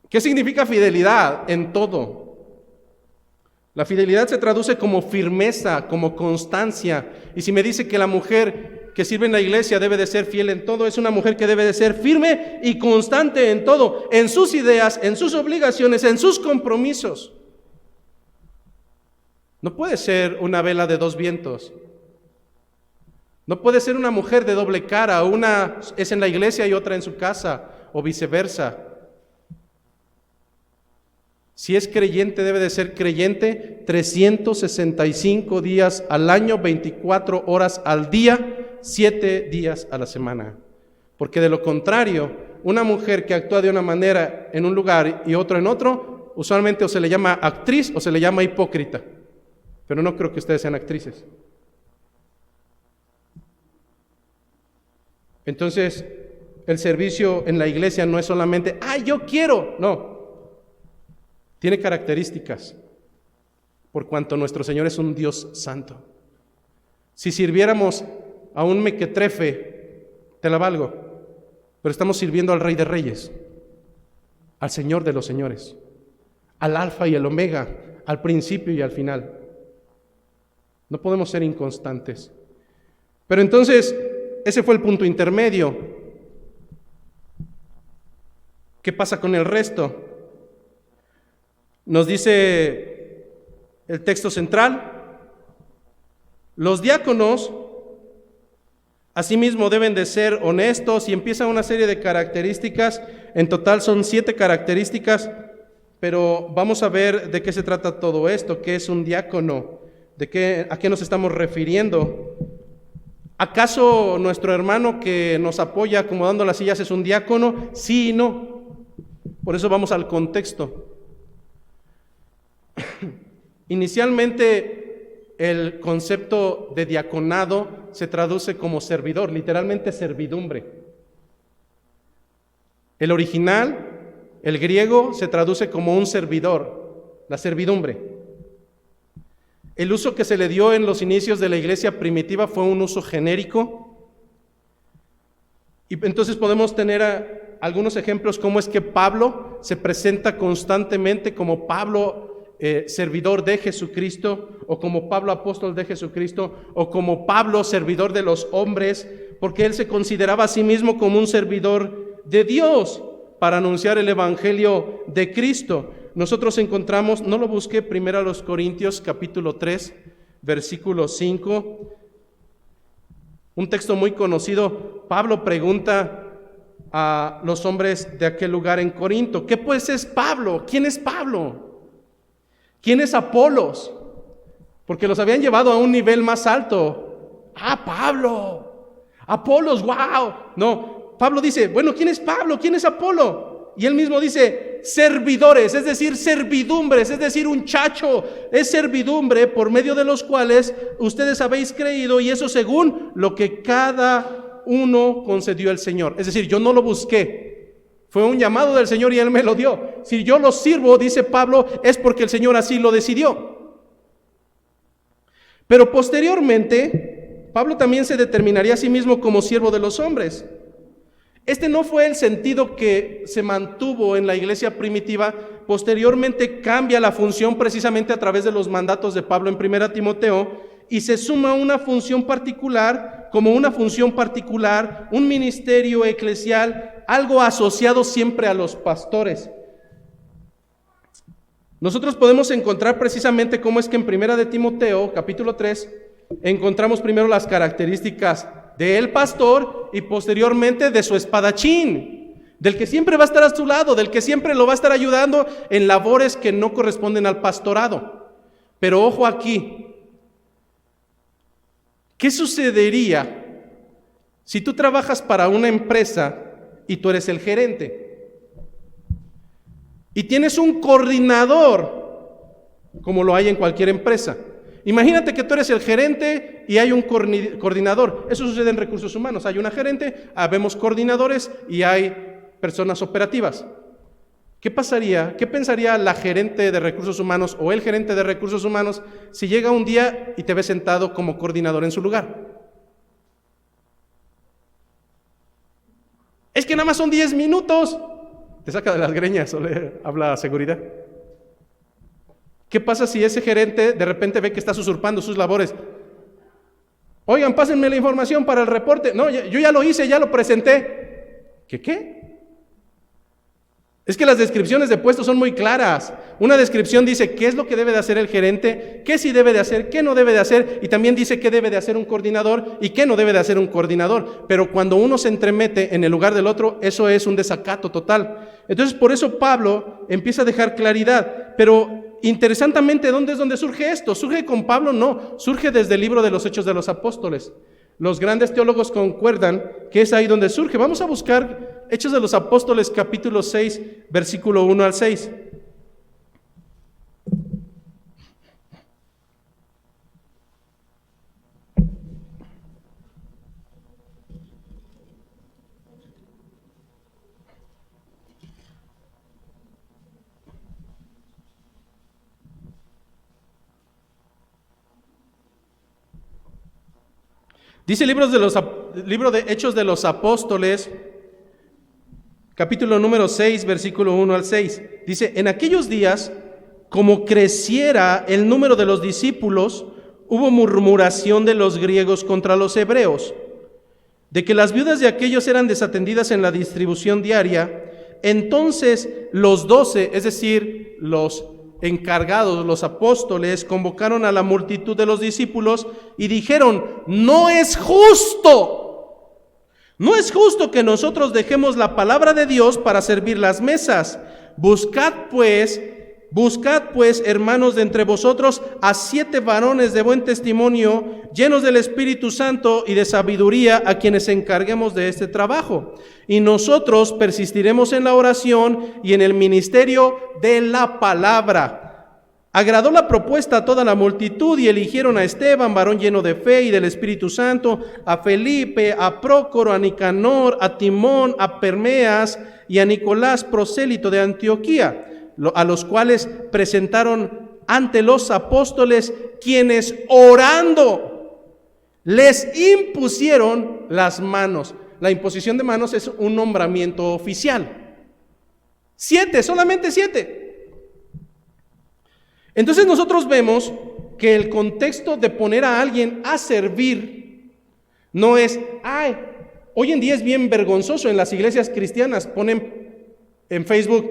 ¿Qué significa fidelidad? En todo. La fidelidad se traduce como firmeza, como constancia. Y si me dice que la mujer que sirve en la iglesia debe de ser fiel en todo, es una mujer que debe de ser firme y constante en todo, en sus ideas, en sus obligaciones, en sus compromisos. No puede ser una vela de dos vientos. No puede ser una mujer de doble cara, una es en la iglesia y otra en su casa, o viceversa. Si es creyente, debe de ser creyente 365 días al año, 24 horas al día, 7 días a la semana. Porque de lo contrario, una mujer que actúa de una manera en un lugar y otro en otro, usualmente o se le llama actriz o se le llama hipócrita. Pero no creo que ustedes sean actrices. Entonces, el servicio en la iglesia no es solamente, yo quiero, no. Tiene características, por cuanto nuestro Señor es un Dios santo. Si sirviéramos a un mequetrefe, te la valgo, pero estamos sirviendo al Rey de Reyes, al Señor de los Señores, al Alfa y el Omega, al principio y al final. No podemos ser inconstantes. Pero entonces, ese fue el punto intermedio. ¿Qué pasa con el resto? Nos dice el texto central, los diáconos asimismo deben de ser honestos y empieza una serie de características, en total son 7 características, pero vamos a ver de qué se trata todo esto, qué es un diácono, a qué nos estamos refiriendo. ¿Acaso nuestro hermano que nos apoya acomodando las sillas es un diácono? Sí y no. Por eso vamos al contexto. Inicialmente el concepto de diaconado se traduce como servidor, literalmente servidumbre. El original, el griego, se traduce como un servidor, la servidumbre. El uso que se le dio en los inicios de la iglesia primitiva fue un uso genérico. Y entonces podemos tener algunos ejemplos cómo es que Pablo se presenta constantemente como Pablo servidor de Jesucristo, o como Pablo apóstol de Jesucristo, o como Pablo servidor de los hombres, porque él se consideraba a sí mismo como un servidor de Dios para anunciar el evangelio de Cristo. Nosotros encontramos, no lo busqué, 1 Corintios capítulo 3, versículo 5, un texto muy conocido. Pablo pregunta a los hombres de aquel lugar en Corinto, ¿qué pues es Pablo? ¿Quién es Pablo? ¿Quién es Apolos? Porque los habían llevado a un nivel más alto. Pablo, Apolos, wow. No, Pablo dice, bueno, ¿quién es Pablo? ¿Quién es Apolo? Y él mismo dice, servidores, es decir, servidumbres, es decir, un chacho, es servidumbre por medio de los cuales ustedes habéis creído, y eso según lo que cada uno concedió el Señor. Es decir, yo no lo busqué. Fue un llamado del Señor y Él me lo dio. Si yo lo sirvo, dice Pablo, es porque el Señor así lo decidió. Pero posteriormente, Pablo también se determinaría a sí mismo como siervo de los hombres. Este no fue el sentido que se mantuvo en la iglesia primitiva. Posteriormente cambia la función precisamente a través de los mandatos de Pablo en 1 Timoteo y se suma una función particular, como una función particular, un ministerio eclesial, algo asociado siempre a los pastores. Nosotros podemos encontrar precisamente cómo es que en 1 Timoteo, capítulo 3, encontramos primero las características del pastor y posteriormente de su espadachín, del que siempre va a estar a su lado, del que siempre lo va a estar ayudando en labores que no corresponden al pastorado. Pero ojo aquí, ¿qué sucedería si tú trabajas para una empresa y tú eres el gerente? Y tienes un coordinador, como lo hay en cualquier empresa. Imagínate que tú eres el gerente y hay un coordinador. Eso sucede en recursos humanos. Hay una gerente, habemos coordinadores y hay personas operativas. ¿Qué pasaría? ¿Qué pensaría la gerente de recursos humanos o el gerente de recursos humanos si llega un día y te ve sentado como coordinador en su lugar? Es que nada más son 10 minutos. Te saca de las greñas o le habla a seguridad. ¿Qué pasa si ese gerente de repente ve que estás usurpando sus labores? Oigan, pásenme la información para el reporte. No, yo ya lo hice, ya lo presenté. ¿Qué? Es que las descripciones de puestos son muy claras. Una descripción dice qué es lo que debe de hacer el gerente, qué sí debe de hacer, qué no debe de hacer, y también dice qué debe de hacer un coordinador y qué no debe de hacer un coordinador. Pero cuando uno se entremete en el lugar del otro, eso es un desacato total. Entonces, por eso Pablo empieza a dejar claridad. Pero interesantemente, ¿dónde es donde surge esto? ¿Surge con Pablo? No, surge desde el libro de los Hechos de los Apóstoles. Los grandes teólogos concuerdan que es ahí donde surge. Vamos a buscar Hechos de los Apóstoles, capítulo 6, versículo 1 al 6. Dice el libro de Hechos de los Apóstoles, capítulo número 6, versículo 1 al 6. Dice, en aquellos días, como creciera el número de los discípulos, hubo murmuración de los griegos contra los hebreos, de que las viudas de aquellos eran desatendidas en la distribución diaria. Entonces los 12, es decir, los encargados, los apóstoles, convocaron a la multitud de los discípulos y dijeron, no es justo que nosotros dejemos la palabra de Dios para servir las mesas. Buscad pues, hermanos, de entre vosotros a 7 varones de buen testimonio, llenos del Espíritu Santo y de sabiduría, a quienes encarguemos de este trabajo. Y nosotros persistiremos en la oración y en el ministerio de la palabra. Agradó la propuesta a toda la multitud y eligieron a Esteban, varón lleno de fe y del Espíritu Santo, a Felipe, a Prócoro, a Nicanor, a Timón, a Permeas y a Nicolás, prosélito de Antioquía, a los cuales presentaron ante los apóstoles, quienes orando les impusieron las manos. La imposición de manos es un nombramiento oficial. 7, solamente 7. Entonces nosotros vemos que el contexto de poner a alguien a servir no es, hoy en día es bien vergonzoso en las iglesias cristianas, ponen en Facebook,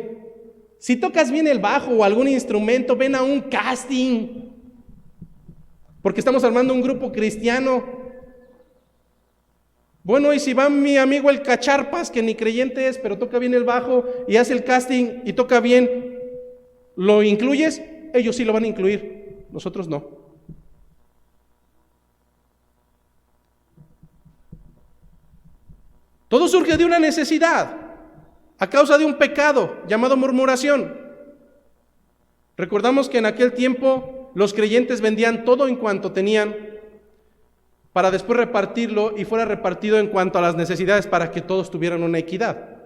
si tocas bien el bajo o algún instrumento, ven a un casting, porque estamos armando un grupo cristiano. Bueno, y si va mi amigo el Cacharpas, que ni creyente es, pero toca bien el bajo y hace el casting y toca bien, ¿lo incluyes? Ellos sí lo van a incluir, nosotros no. Todo surge de una necesidad, a causa de un pecado llamado murmuración. Recordamos que en aquel tiempo los creyentes vendían todo en cuanto tenían para después repartirlo y fuera repartido en cuanto a las necesidades para que todos tuvieran una equidad.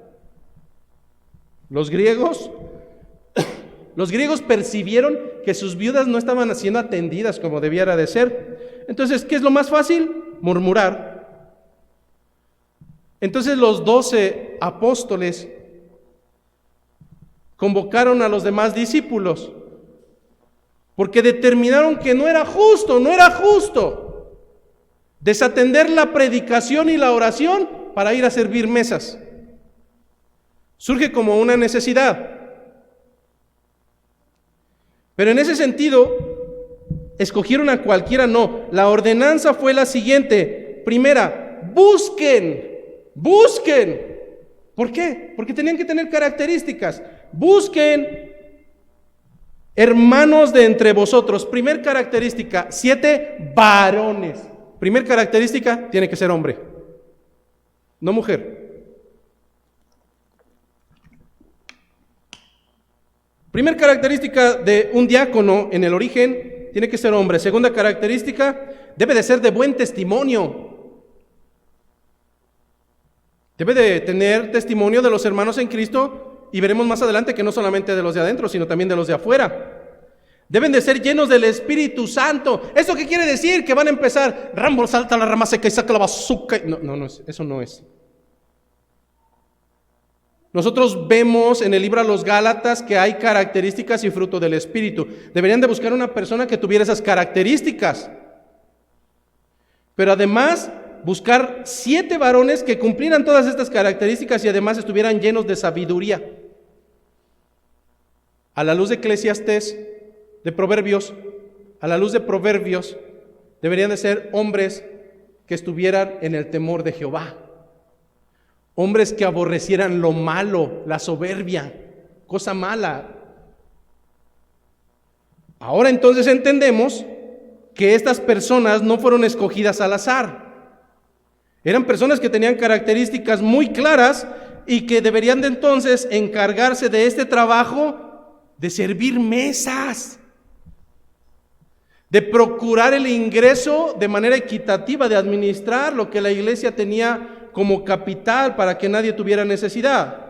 Los griegos percibieron que sus viudas no estaban siendo atendidas como debiera de ser. Entonces, ¿qué es lo más fácil? murmurar. Entonces los 12 apóstoles convocaron a los demás discípulos, porque determinaron que no era justo desatender la predicación y la oración para ir a servir mesas. Surge como una necesidad. Pero en ese sentido, escogieron a cualquiera, no. La ordenanza fue la siguiente. Primera, busquen. ¿Por qué? Porque tenían que tener características. Busquen hermanos de entre vosotros. Primer característica, 7 varones. Primer característica, tiene que ser hombre, no mujer. Primer característica de un diácono en el origen, tiene que ser hombre. Segunda característica, debe de ser de buen testimonio. Debe de tener testimonio de los hermanos en Cristo, y veremos más adelante que no solamente de los de adentro, sino también de los de afuera. Deben de ser llenos del Espíritu Santo. ¿Eso qué quiere decir? Que van a empezar, Rambo salta la rama seca y saca la bazooka. No, eso no es. Nosotros vemos en el libro a los Gálatas que hay características y fruto del Espíritu. Deberían de buscar una persona que tuviera esas características. Pero además, buscar 7 varones que cumplieran todas estas características y además estuvieran llenos de sabiduría. A la luz de Eclesiastés, de Proverbios, a la luz de Proverbios, deberían de ser hombres que estuvieran en el temor de Jehová. Hombres que aborrecieran lo malo, la soberbia, cosa mala. Ahora entonces entendemos que estas personas no fueron escogidas al azar. Eran personas que tenían características muy claras y que deberían de entonces encargarse de este trabajo de servir mesas, de procurar el ingreso de manera equitativa, de administrar lo que la iglesia tenía como capital para que nadie tuviera necesidad.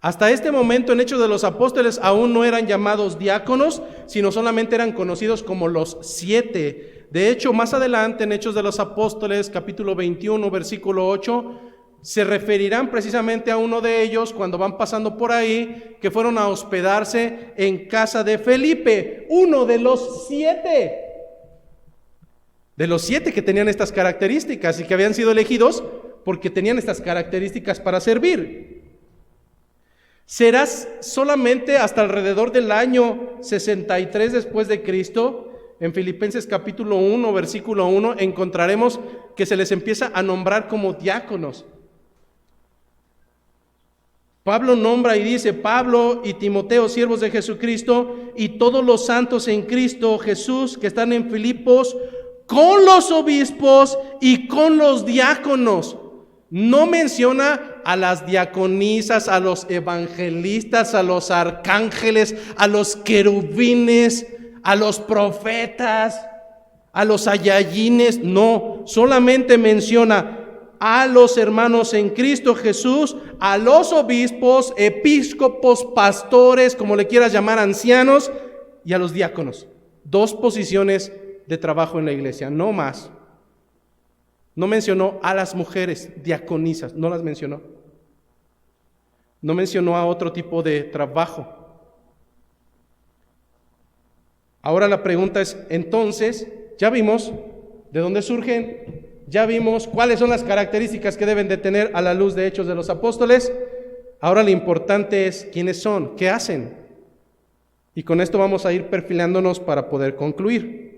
Hasta este momento en Hechos de los Apóstoles aún no eran llamados diáconos, sino solamente eran conocidos como los 7. De hecho, más adelante en Hechos de los Apóstoles, capítulo 21, versículo 8, se referirán precisamente a uno de ellos cuando van pasando por ahí, que fueron a hospedarse en casa de Felipe, uno de los 7. De los 7 que tenían estas características y que habían sido elegidos porque tenían estas características para servir. Serás solamente hasta alrededor del año 63 después de Cristo, en Filipenses capítulo 1, versículo 1, encontraremos que se les empieza a nombrar como diáconos. Pablo nombra y dice: Pablo y Timoteo, siervos de Jesucristo, y todos los santos en Cristo Jesús que están en Filipos, con los obispos y con los diáconos. No menciona a las diaconisas, a los evangelistas, a los arcángeles, a los querubines, a los profetas, a los ayayines. No, solamente menciona a los hermanos en Cristo Jesús, a los obispos, episcopos, pastores, como le quieras llamar, ancianos, y a los diáconos. 2 posiciones de trabajo en la iglesia, no más. No mencionó a las mujeres diaconisas, no las mencionó. No mencionó a otro tipo de trabajo. Ahora la pregunta es, entonces, ya vimos de dónde surgen, ya vimos cuáles son las características que deben de tener a la luz de Hechos de los Apóstoles. Ahora lo importante es quiénes son, qué hacen. Y con esto vamos a ir perfilándonos para poder concluir.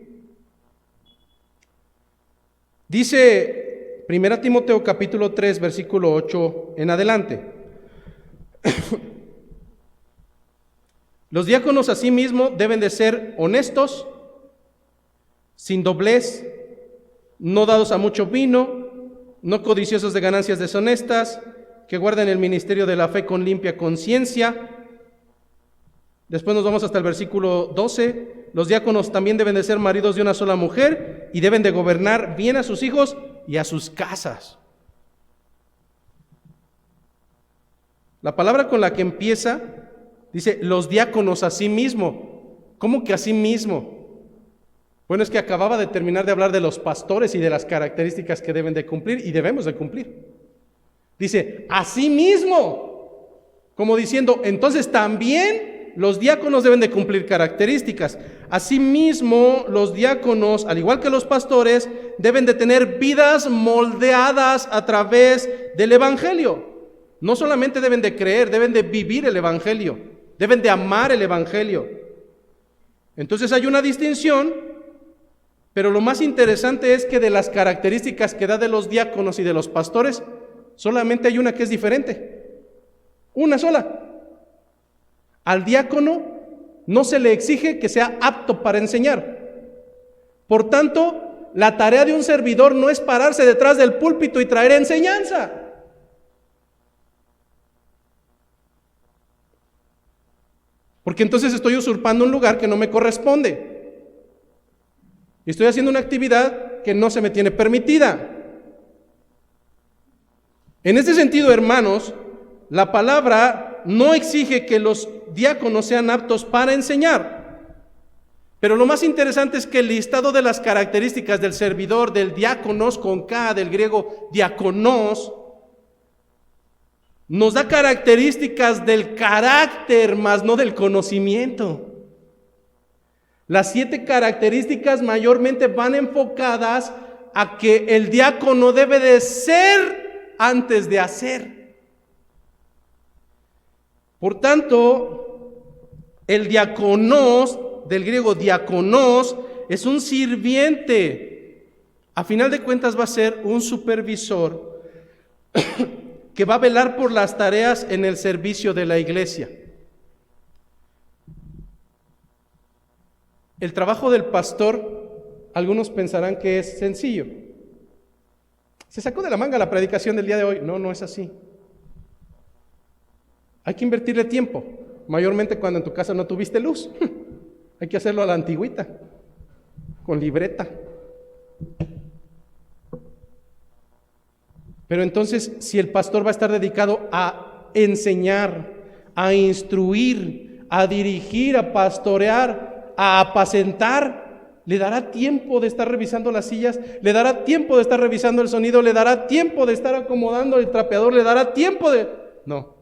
Dice 1 Timoteo capítulo 3, versículo 8 en adelante. Los diáconos asimismo deben de ser honestos, sin doblez, no dados a mucho vino, no codiciosos de ganancias deshonestas, que guarden el ministerio de la fe con limpia conciencia. Después nos vamos hasta el versículo 12. Los diáconos también deben de ser maridos de una sola mujer y deben de gobernar bien a sus hijos y a sus casas. La palabra con la que empieza dice los diáconos a sí mismo. ¿Cómo que a sí mismo? Bueno, es que acababa de terminar de hablar de los pastores y de las características que deben de cumplir y debemos de cumplir. Dice, asimismo, como diciendo, entonces también los diáconos deben de cumplir características. Asimismo, los diáconos, al igual que los pastores, deben de tener vidas moldeadas a través del Evangelio. No solamente deben de creer, deben de vivir el Evangelio, deben de amar el Evangelio. Entonces hay una distinción. Pero lo más interesante es que de las características que da de los diáconos y de los pastores, solamente hay una que es diferente. Una sola. Al diácono no se le exige que sea apto para enseñar. Por tanto, la tarea de un servidor no es pararse detrás del púlpito y traer enseñanza. Porque entonces estoy usurpando un lugar que no me corresponde. Y estoy haciendo una actividad que no se me tiene permitida. En este sentido, hermanos, la palabra no exige que los diáconos sean aptos para enseñar. Pero lo más interesante es que el listado de las características del servidor, del diáconos con K, del griego diakonos, nos da características del carácter, más no del conocimiento. Las 7 características mayormente van enfocadas a que el diácono debe de ser antes de hacer. Por tanto, el diakonos, del griego diakonos, es un sirviente. A final de cuentas va a ser un supervisor que va a velar por las tareas en el servicio de la iglesia. El trabajo del pastor, algunos pensarán que es sencillo. Se sacó de la manga la predicación del día de hoy. No, no es así. Hay que invertirle tiempo, mayormente cuando en tu casa no tuviste luz. Hay que hacerlo a la antigüita, con libreta. Pero entonces, si el pastor va a estar dedicado a enseñar, a instruir, a dirigir, a pastorear, a apacentar, le dará tiempo de estar revisando las sillas, le dará tiempo de estar revisando el sonido, le dará tiempo de estar acomodando el trapeador, le dará tiempo de... No.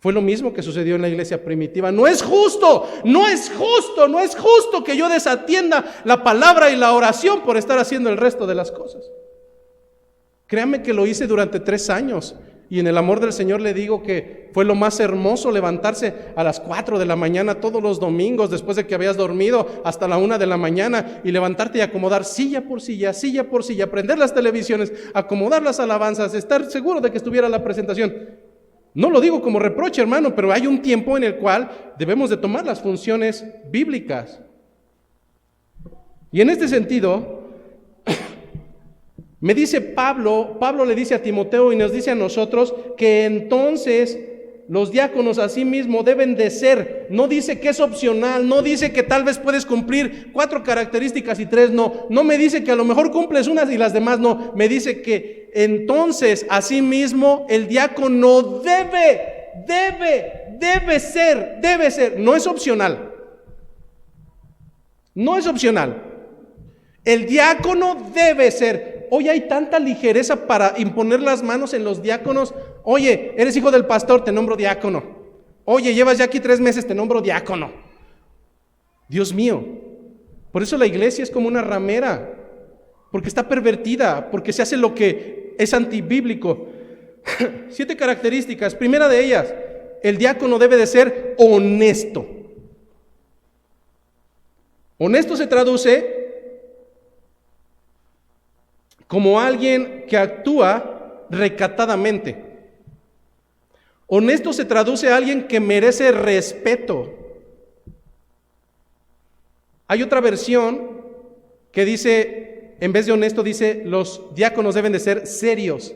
Fue lo mismo que sucedió en la iglesia primitiva. No es justo, no es justo, no es justo que yo desatienda la palabra y la oración por estar haciendo el resto de las cosas. Créame que lo hice durante 3 años. Y en el amor del Señor le digo que fue lo más hermoso levantarse a las 4 de la mañana todos los domingos después de que habías dormido hasta la 1 de la mañana y levantarte y acomodar silla por silla, prender las televisiones, acomodar las alabanzas, estar seguro de que estuviera la presentación. No lo digo como reproche, hermano, pero hay un tiempo en el cual debemos de tomar las funciones bíblicas. Y en este sentido, me dice Pablo le dice a Timoteo y nos dice a nosotros que entonces los diáconos a sí mismos deben de ser, no dice que es opcional, no dice que tal vez puedes cumplir 4 características y 3 no me dice que a lo mejor cumples unas y las demás no, me dice que entonces a sí mismo el diácono debe ser, no es opcional, el diácono debe ser. Hoy hay tanta ligereza para imponer las manos en los diáconos. Oye, eres hijo del pastor, te nombro diácono. Oye, llevas ya aquí 3 meses, te nombro diácono. Dios mío, por eso la iglesia es como una ramera, porque está pervertida, porque se hace lo que es antibíblico. 7 características. Primera de ellas, el diácono debe de ser honesto. Honesto se traduce como alguien que actúa recatadamente. Honesto se traduce a alguien que merece respeto. Hay otra versión que dice, en vez de honesto, dice los diáconos deben de ser serios.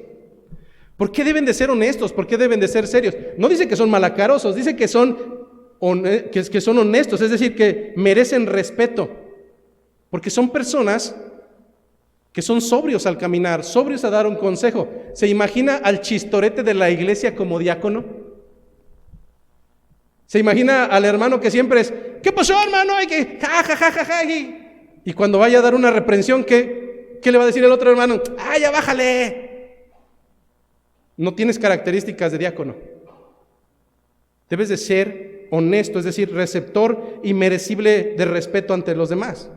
¿Por qué deben de ser honestos? ¿Por qué deben de ser serios? No dice que son malacarosos, dice que son honestos, es decir, que merecen respeto, porque son personas que son sobrios al caminar, sobrios a dar un consejo. ¿Se imagina al chistorete de la iglesia como diácono? ¿Se imagina al hermano que siempre es, ¿qué pasó, hermano? Y que ja, ja, ja, ja, ja, Y cuando vaya a dar una reprensión, ¿qué le va a decir el otro hermano? ¡Ah, ya bájale! No tienes características de diácono. Debes de ser honesto, es decir, receptor y merecible de respeto ante los demás.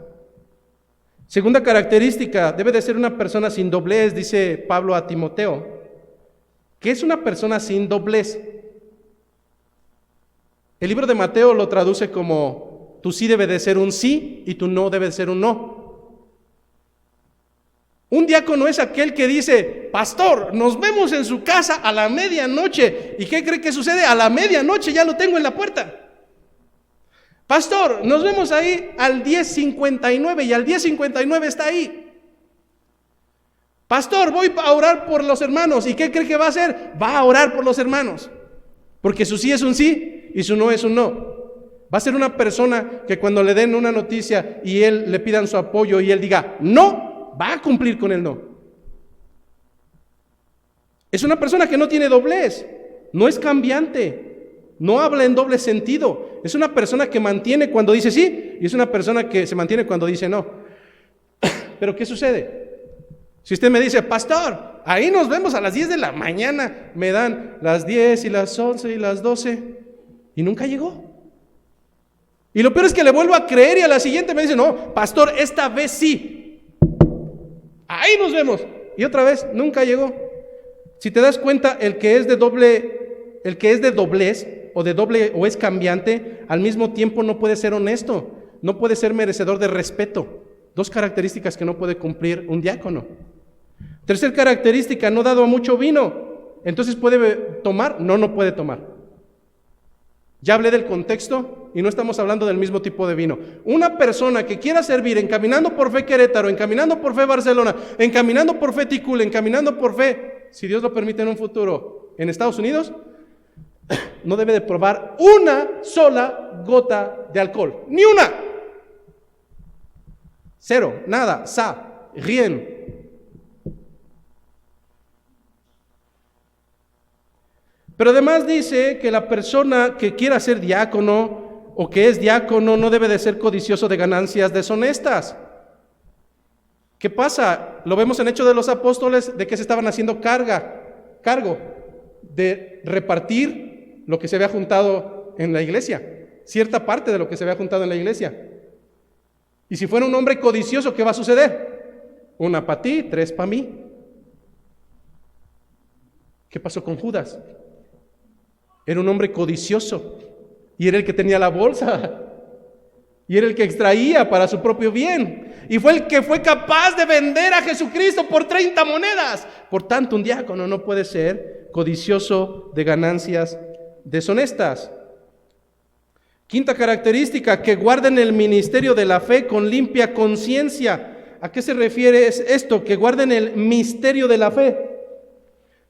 Segunda característica, debe de ser una persona sin doblez, dice Pablo a Timoteo. ¿Qué es una persona sin doblez? El libro de Mateo lo traduce como: tu sí debe de ser un sí y tu no debe de ser un no. Un diácono es aquel que dice: pastor, nos vemos en su casa a la medianoche. ¿Y qué cree que sucede? A la medianoche ya lo tengo en la puerta. Pastor, nos vemos ahí al 10:59 y al 10:59 está ahí. Pastor, voy a orar por los hermanos. ¿Y qué cree que va a hacer? Va a orar por los hermanos. Porque su sí es un sí y su no es un no. Va a ser una persona que cuando le den una noticia y él le pidan su apoyo y él diga no, va a cumplir con el no. Es una persona que no tiene doblez, no es cambiante, no habla en doble sentido. Es una persona que mantiene cuando dice sí y es una persona que se mantiene cuando dice no. Pero ¿qué sucede? Si usted me dice: pastor, ahí nos vemos a las 10 de la mañana, me dan las 10 y las 11 y las 12 y nunca llegó. Y lo peor es que le vuelvo a creer y a la siguiente me dice: no, pastor, esta vez sí. Ahí nos vemos. Y otra vez, nunca llegó. Si te das cuenta, el que es de doblez o es cambiante, al mismo tiempo no puede ser honesto, no puede ser merecedor de respeto. Dos características que no puede cumplir un diácono. Tercer característica: no dado a mucho vino. Entonces, ¿puede tomar? No puede tomar. Ya hablé del contexto y no estamos hablando del mismo tipo de vino. Una persona que quiera servir en Caminando por Fe Querétaro, en Caminando por Fe Barcelona, en Caminando por Fe Ticul, en Caminando por Fe, si Dios lo permite en un futuro, en Estados Unidos, no debe de probar una sola gota de alcohol. ¡Ni una! Cero, nada, rien. Pero además dice que la persona que quiera ser diácono o que es diácono no debe de ser codicioso de ganancias deshonestas. ¿Qué pasa? Lo vemos en Hechos de los Apóstoles, de que se estaban haciendo cargo de repartir lo que se había juntado en la iglesia, cierta parte de lo que se había juntado en la iglesia. Y si fuera un hombre codicioso, ¿qué va a suceder? Una para ti, tres para mí. ¿Qué pasó con Judas? Era un hombre codicioso y era el que tenía la bolsa y era el que extraía para su propio bien y fue el que fue capaz de vender a Jesucristo por 30 monedas. Por tanto, un diácono no puede ser codicioso de ganancias deshonestas. Quinta característica: que guarden el ministerio de la fe con limpia conciencia. ¿A qué se refiere esto? Que guarden el misterio de la fe.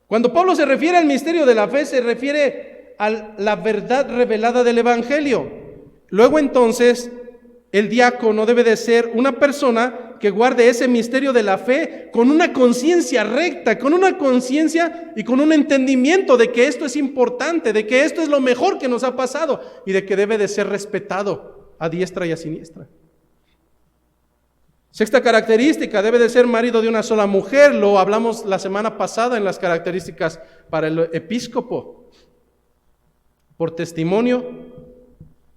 Cuando Pablo se refiere al misterio de la fe, se refiere a la verdad revelada del Evangelio. Luego entonces, el diácono debe de ser una persona que guarde ese misterio de la fe con una conciencia recta, con una conciencia y con un entendimiento de que esto es importante, de que esto es lo mejor que nos ha pasado y de que debe de ser respetado a diestra y a siniestra. Sexta característica: debe de ser marido de una sola mujer. Lo hablamos la semana pasada en las características para el episcopo. Por testimonio,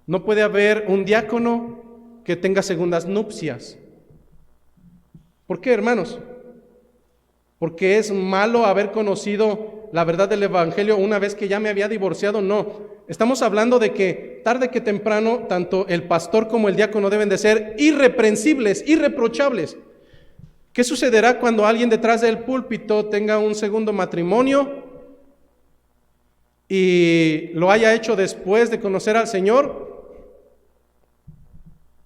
no puede haber un diácono que tenga segundas nupcias. ¿Por qué, hermanos? ¿Porque es malo haber conocido la verdad del Evangelio una vez que ya me había divorciado? No. Estamos hablando de que tarde que temprano, tanto el pastor como el diácono deben de ser irreprensibles, irreprochables. ¿Qué sucederá cuando alguien detrás del púlpito tenga un segundo matrimonio y lo haya hecho después de conocer al Señor?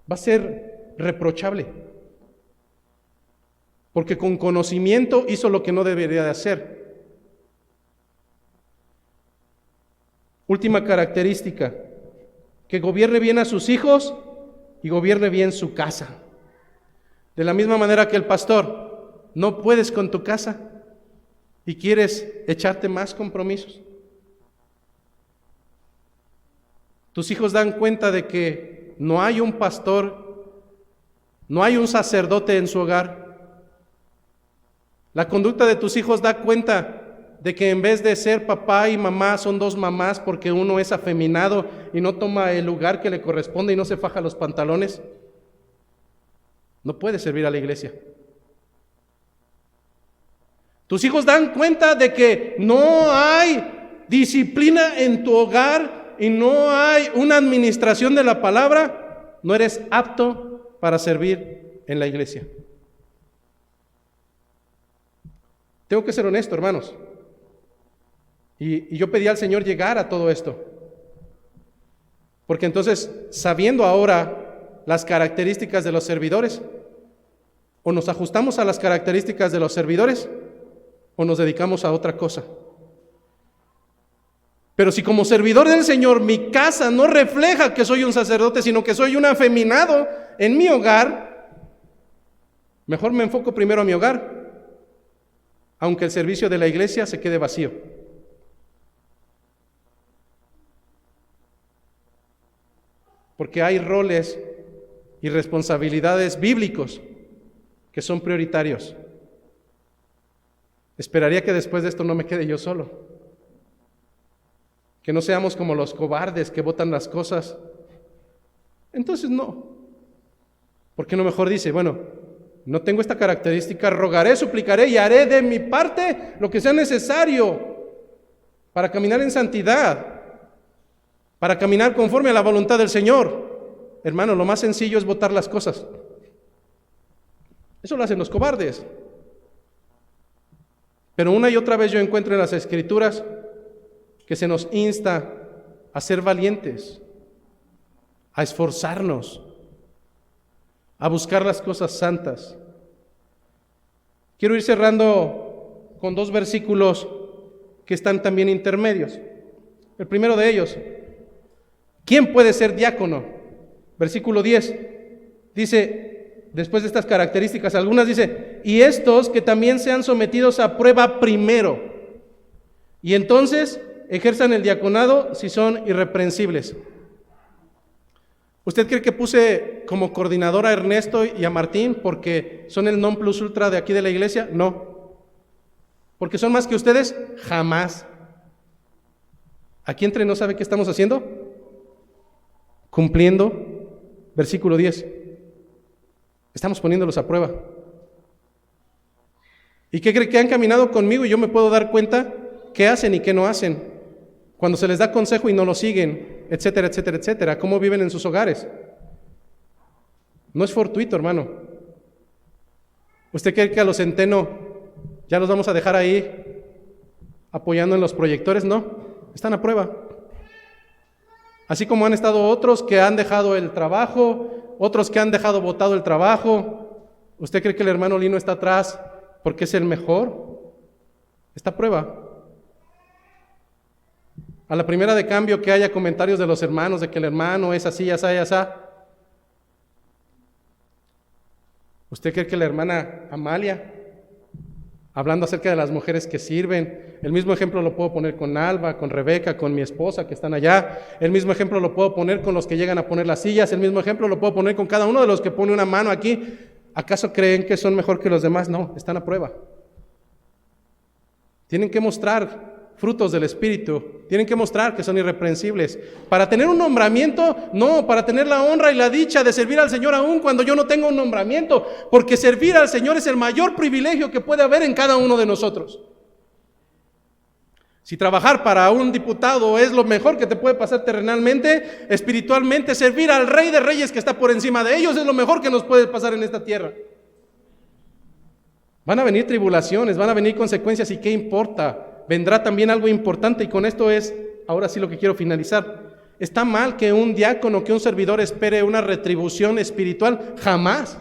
Va a ser reprochable, porque con conocimiento hizo lo que no debería de hacer. Última característica: que gobierne bien a sus hijos y gobierne bien su casa. De la misma manera que el pastor, no puedes con tu casa y quieres echarte más compromisos. Tus hijos dan cuenta de que no hay un pastor No hay un sacerdote en su hogar. La conducta de tus hijos da cuenta de que en vez de ser papá y mamá son dos mamás porque uno es afeminado y no toma el lugar que le corresponde y no se faja los pantalones. No puede servir a la iglesia. Tus hijos dan cuenta de que no hay disciplina en tu hogar y no hay una administración de la palabra. No eres apto para servir en la iglesia. Tengo que ser honesto, hermanos. Y yo pedí al Señor llegar a todo esto. Porque entonces, sabiendo ahora las características de los servidores, o nos ajustamos a las características de los servidores, o nos dedicamos a otra cosa. Pero si como servidor del Señor mi casa no refleja que soy un sacerdote, sino que soy un afeminado en mi hogar, mejor me enfoco primero a mi hogar, aunque el servicio de la iglesia se quede vacío. Porque hay roles y responsabilidades bíblicos que son prioritarios. Esperaría que después de esto no me quede yo solo. Que no seamos como los cobardes que botan las cosas. Entonces no. ¿Por qué no mejor dice, bueno, no tengo esta característica, rogaré, suplicaré y haré de mi parte lo que sea necesario para caminar en santidad, para caminar conforme a la voluntad del Señor? Hermano, lo más sencillo es botar las cosas. Eso lo hacen los cobardes. Pero una y otra vez yo encuentro en las Escrituras que se nos insta a ser valientes, a esforzarnos, a buscar las cosas santas. Quiero ir cerrando con dos versículos que están también intermedios. El primero de ellos, ¿quién puede ser diácono? Versículo 10, dice, después de estas características, algunas dice, y estos que también sean sometidos a prueba primero, y entonces ejerzan el diaconado si son irreprensibles. ¿Usted cree que puse como coordinador a Ernesto y a Martín porque son el non plus ultra de aquí de la iglesia? No. ¿Porque son más que ustedes? Jamás. ¿Aquí entre no sabe qué estamos haciendo? Cumpliendo, versículo 10. Estamos poniéndolos a prueba. ¿Y qué cree? Que han caminado conmigo y yo me puedo dar cuenta qué hacen y qué no hacen. Cuando se les da consejo y no lo siguen, etcétera, etcétera, etcétera. Cómo viven en sus hogares. No es fortuito, hermano. ¿Usted cree que a los Centeno ya los vamos a dejar ahí apoyando en los proyectores? No, están a prueba. Así como han estado otros que han dejado el trabajo, otros que han dejado botado el trabajo. ¿Usted cree que el hermano Lino está atrás porque es el mejor? Está a prueba. A la primera de cambio que haya comentarios de los hermanos de que el hermano es así, así, así. ¿Usted cree que la hermana Amalia, hablando acerca de las mujeres que sirven, el mismo ejemplo lo puedo poner con Alba, con Rebeca, con mi esposa que están allá, el mismo ejemplo lo puedo poner con los que llegan a poner las sillas, el mismo ejemplo lo puedo poner con cada uno de los que pone una mano aquí? ¿Acaso creen que son mejor que los demás? No, están a prueba. Tienen que mostrar frutos del Espíritu, tienen que mostrar que son irreprensibles. Para tener un nombramiento, no, para tener la honra y la dicha de servir al Señor aún cuando yo no tengo un nombramiento, porque servir al Señor es el mayor privilegio que puede haber en cada uno de nosotros. Si trabajar para un diputado es lo mejor que te puede pasar terrenalmente, espiritualmente, servir al Rey de Reyes que está por encima de ellos es lo mejor que nos puede pasar en esta tierra. Van a venir tribulaciones, van a venir consecuencias, y ¿qué importa? Vendrá también algo importante, y con esto es, ahora sí lo que quiero finalizar. ¿Está mal que un diácono, que un servidor espere una retribución espiritual? Jamás.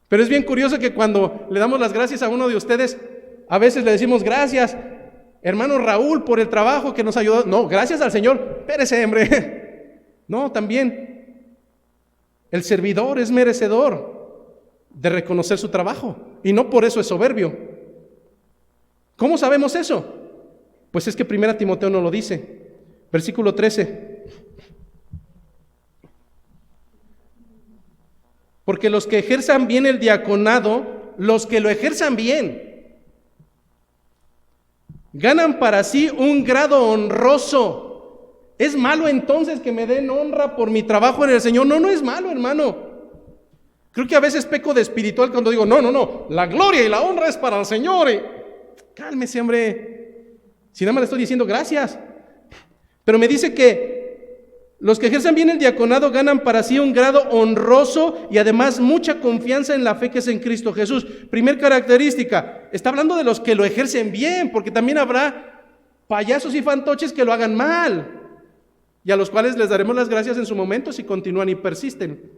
Pero es bien curioso que cuando le damos las gracias a uno de ustedes, a veces le decimos gracias, hermano Raúl, por el trabajo que nos ayudó. No, gracias al Señor. Espérese, hombre. No, también el servidor es merecedor de reconocer su trabajo, y no por eso es soberbio. ¿Cómo sabemos eso? Pues es que 1 Timoteo nos lo dice. Versículo 13. Porque los que ejerzan bien el diaconado, los que lo ejerzan bien, ganan para sí un grado honroso. ¿Es malo entonces que me den honra por mi trabajo en el Señor? No, no es malo, hermano. Creo que a veces peco de espiritual cuando digo, no, la gloria y la honra es para el Señor. Cálmese, hombre. Si nada más le estoy diciendo gracias. Pero me dice que los que ejercen bien el diaconado ganan para sí un grado honroso y además mucha confianza en la fe que es en Cristo Jesús. Primer característica, está hablando de los que lo ejercen bien, porque también habrá payasos y fantoches que lo hagan mal, y a los cuales les daremos las gracias en su momento si continúan y persisten.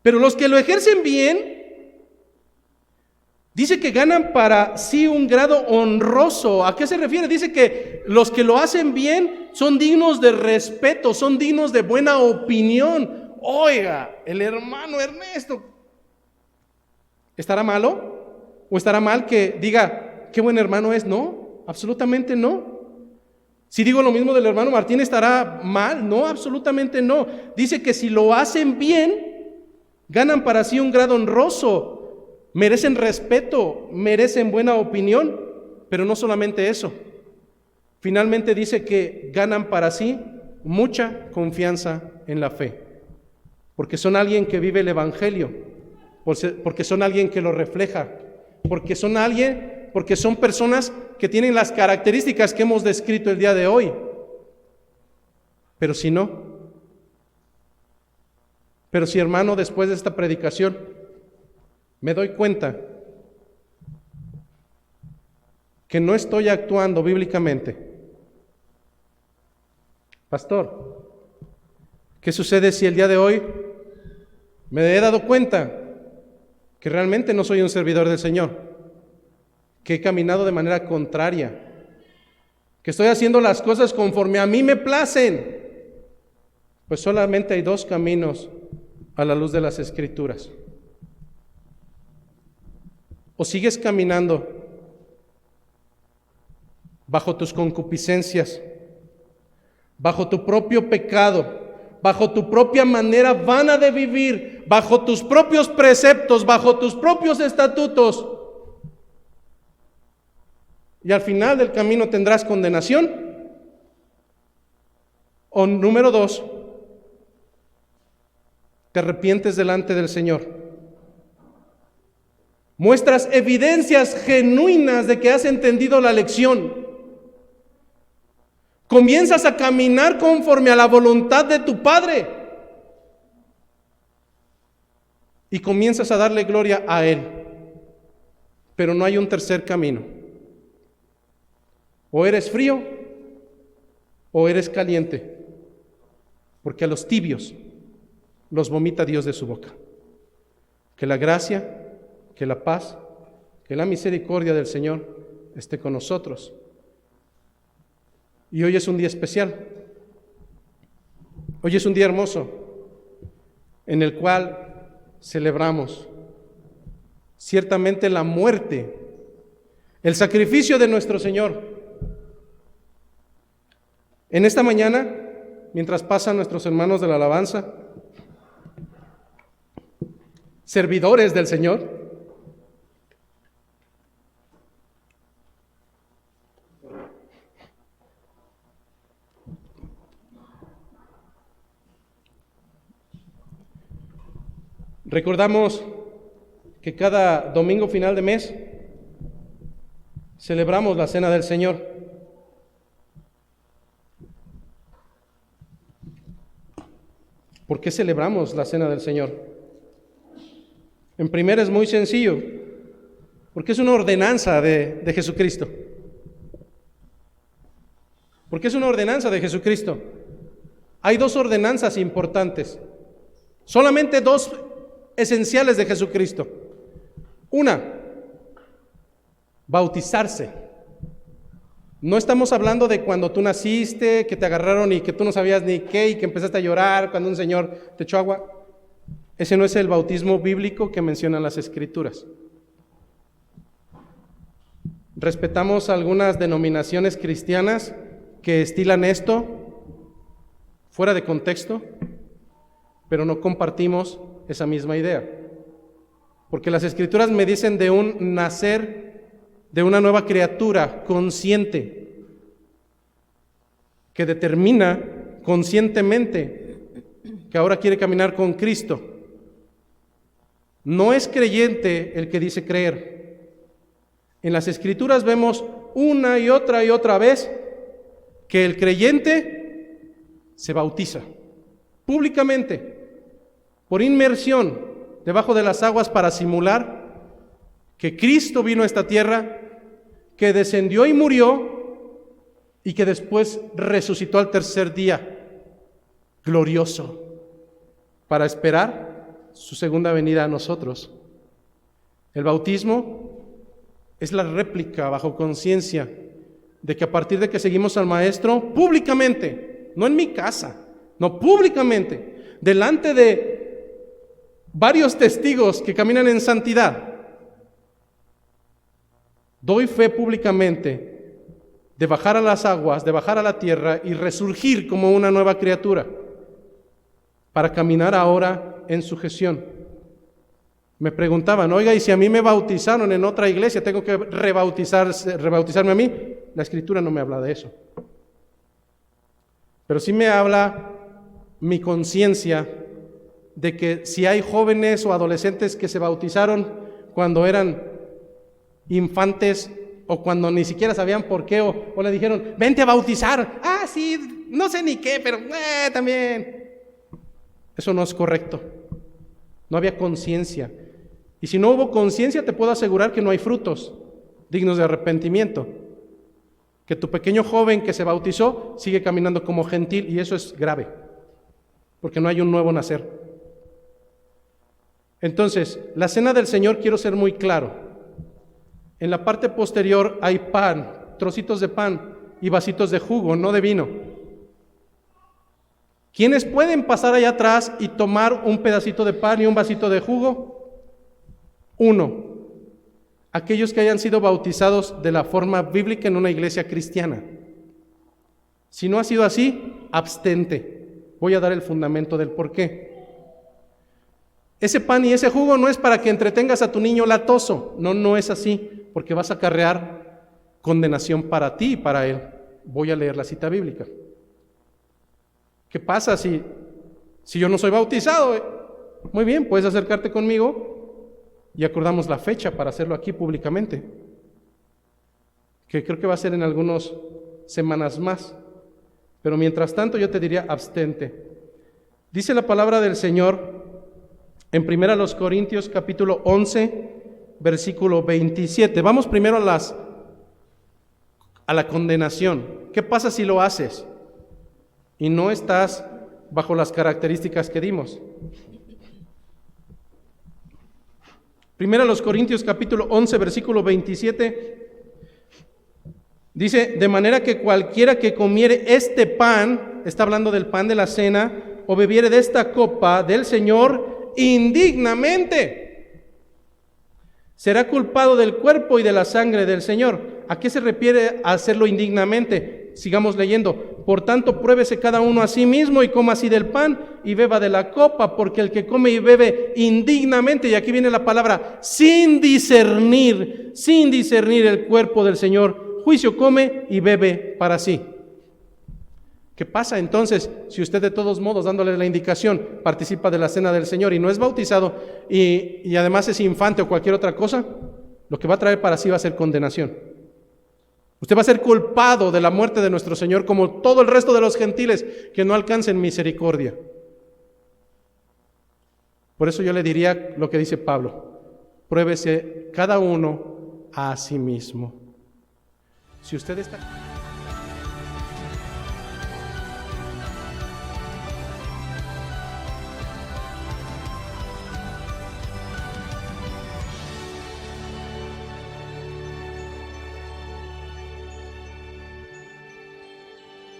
Pero los que lo ejercen bien, dice que ganan para sí un grado honroso. ¿A qué se refiere? Dice que los que lo hacen bien son dignos de respeto, son dignos de buena opinión. Oiga, el hermano Ernesto, ¿estará malo? ¿O estará mal que diga, qué buen hermano es? No, absolutamente no. Si digo lo mismo del hermano Martín, ¿estará mal? No, absolutamente no. Dice que si lo hacen bien, ganan para sí un grado honroso. Merecen respeto, merecen buena opinión, pero no solamente eso. Finalmente dice que ganan para sí mucha confianza en la fe, porque son alguien que vive el Evangelio, porque son alguien que lo refleja, porque son personas que tienen las características que hemos descrito el día de hoy. Pero si hermano, después de esta predicación, me doy cuenta que no estoy actuando bíblicamente. Pastor, ¿qué sucede si el día de hoy me he dado cuenta que realmente no soy un servidor del Señor, que he caminado de manera contraria, que estoy haciendo las cosas conforme a mí me placen? Pues solamente hay dos caminos a la luz de las Escrituras. O sigues caminando bajo tus concupiscencias, bajo tu propio pecado, bajo tu propia manera vana de vivir, bajo tus propios preceptos, bajo tus propios estatutos, y al final del camino tendrás condenación. O número 2, te arrepientes delante del Señor. Muestras evidencias genuinas de que has entendido la lección. Comienzas a caminar conforme a la voluntad de tu Padre. Y comienzas a darle gloria a Él. Pero no hay un tercer camino. O eres frío o eres caliente. Porque a los tibios los vomita Dios de su boca. Que la gracia, que la paz, que la misericordia del Señor esté con nosotros. Y hoy es un día especial. Hoy es un día hermoso en el cual celebramos ciertamente la muerte, el sacrificio de nuestro Señor. En esta mañana, mientras pasan nuestros hermanos de la alabanza, servidores del Señor, recordamos que cada domingo final de mes celebramos la Cena del Señor. ¿Por qué celebramos la Cena del Señor? En primer es muy sencillo, porque es una ordenanza de Jesucristo. ¿Por qué es una ordenanza de Jesucristo? Hay dos ordenanzas importantes, solamente dos esenciales de Jesucristo. Una, bautizarse. No estamos hablando de cuando tú naciste, que te agarraron y que tú no sabías ni qué y que empezaste a llorar cuando un señor te echó agua. Ese no es el bautismo bíblico que mencionan las Escrituras. Respetamos algunas denominaciones cristianas que estilan esto fuera de contexto. pero no compartimos esa misma idea. Porque las Escrituras me dicen de un nacer, de una nueva criatura consciente, que determina conscientemente que ahora quiere caminar con Cristo. No es creyente el que dice creer. En las Escrituras vemos una y otra vez que el creyente se bautiza públicamente, por inmersión debajo de las aguas, para simular que Cristo vino a esta tierra, que descendió y murió, y que después resucitó al tercer día, glorioso, para esperar su segunda venida a nosotros. El bautismo es la réplica bajo conciencia de que a partir de que seguimos al Maestro públicamente, no en mi casa, no, públicamente, delante de varios testigos que caminan en santidad, doy fe públicamente de bajar a las aguas, de bajar a la tierra y resurgir como una nueva criatura para caminar ahora en sujeción. Me preguntaban, oiga, ¿y si a mí me bautizaron en otra iglesia, tengo que rebautizarme a mí? La Escritura no me habla de eso. Pero sí me habla mi conciencia de que si hay jóvenes o adolescentes que se bautizaron cuando eran infantes o cuando ni siquiera sabían por qué, o le dijeron, vente a bautizar. Ah, sí, no sé ni qué, pero también. Eso no es correcto. No había conciencia. Y si no hubo conciencia, te puedo asegurar que no hay frutos dignos de arrepentimiento. Que tu pequeño joven que se bautizó sigue caminando como gentil, y eso es grave, porque no hay un nuevo nacer. Entonces, la cena del Señor, quiero ser muy claro. En la parte posterior hay pan, trocitos de pan y vasitos de jugo, no de vino. ¿Quiénes pueden pasar allá atrás y tomar un pedacito de pan y un vasito de jugo? Uno, aquellos que hayan sido bautizados de la forma bíblica en una iglesia cristiana. Si no ha sido así, abstente. Voy a dar el fundamento del por qué. Ese pan y ese jugo no es para que entretengas a tu niño latoso. No es así, porque vas a acarrear condenación para ti y para él. Voy a leer la cita bíblica. ¿Qué pasa si yo no soy bautizado? Muy bien, puedes acercarte conmigo y acordamos la fecha para hacerlo aquí públicamente, que creo que va a ser en algunas semanas más. Pero mientras tanto yo te diría, abstente. Dice la palabra del Señor en 1 Corintios capítulo 11, versículo 27. Vamos primero a la condenación. ¿Qué pasa si lo haces y no estás bajo las características que dimos? 1 Corintios capítulo 11, versículo 27, dice, de manera que cualquiera que comiere este pan, está hablando del pan de la cena, o bebiere de esta copa del Señor indignamente, será culpado del cuerpo y de la sangre del Señor. ¿A qué se refiere a hacerlo indignamente? Sigamos leyendo. Por tanto, pruébese cada uno a sí mismo y coma así del pan y beba de la copa, porque el que come y bebe indignamente, y aquí viene la palabra, sin discernir el cuerpo del Señor, juicio come y bebe para sí. ¿Qué pasa entonces si usted de todos modos, dándole la indicación, participa de la cena del Señor y no es bautizado y además es infante o cualquier otra cosa? Lo que va a traer para sí va a ser condenación. Usted va a ser culpado de la muerte de nuestro Señor como todo el resto de los gentiles que no alcancen misericordia. Por eso yo le diría lo que dice Pablo: pruébese cada uno a sí mismo. Si usted está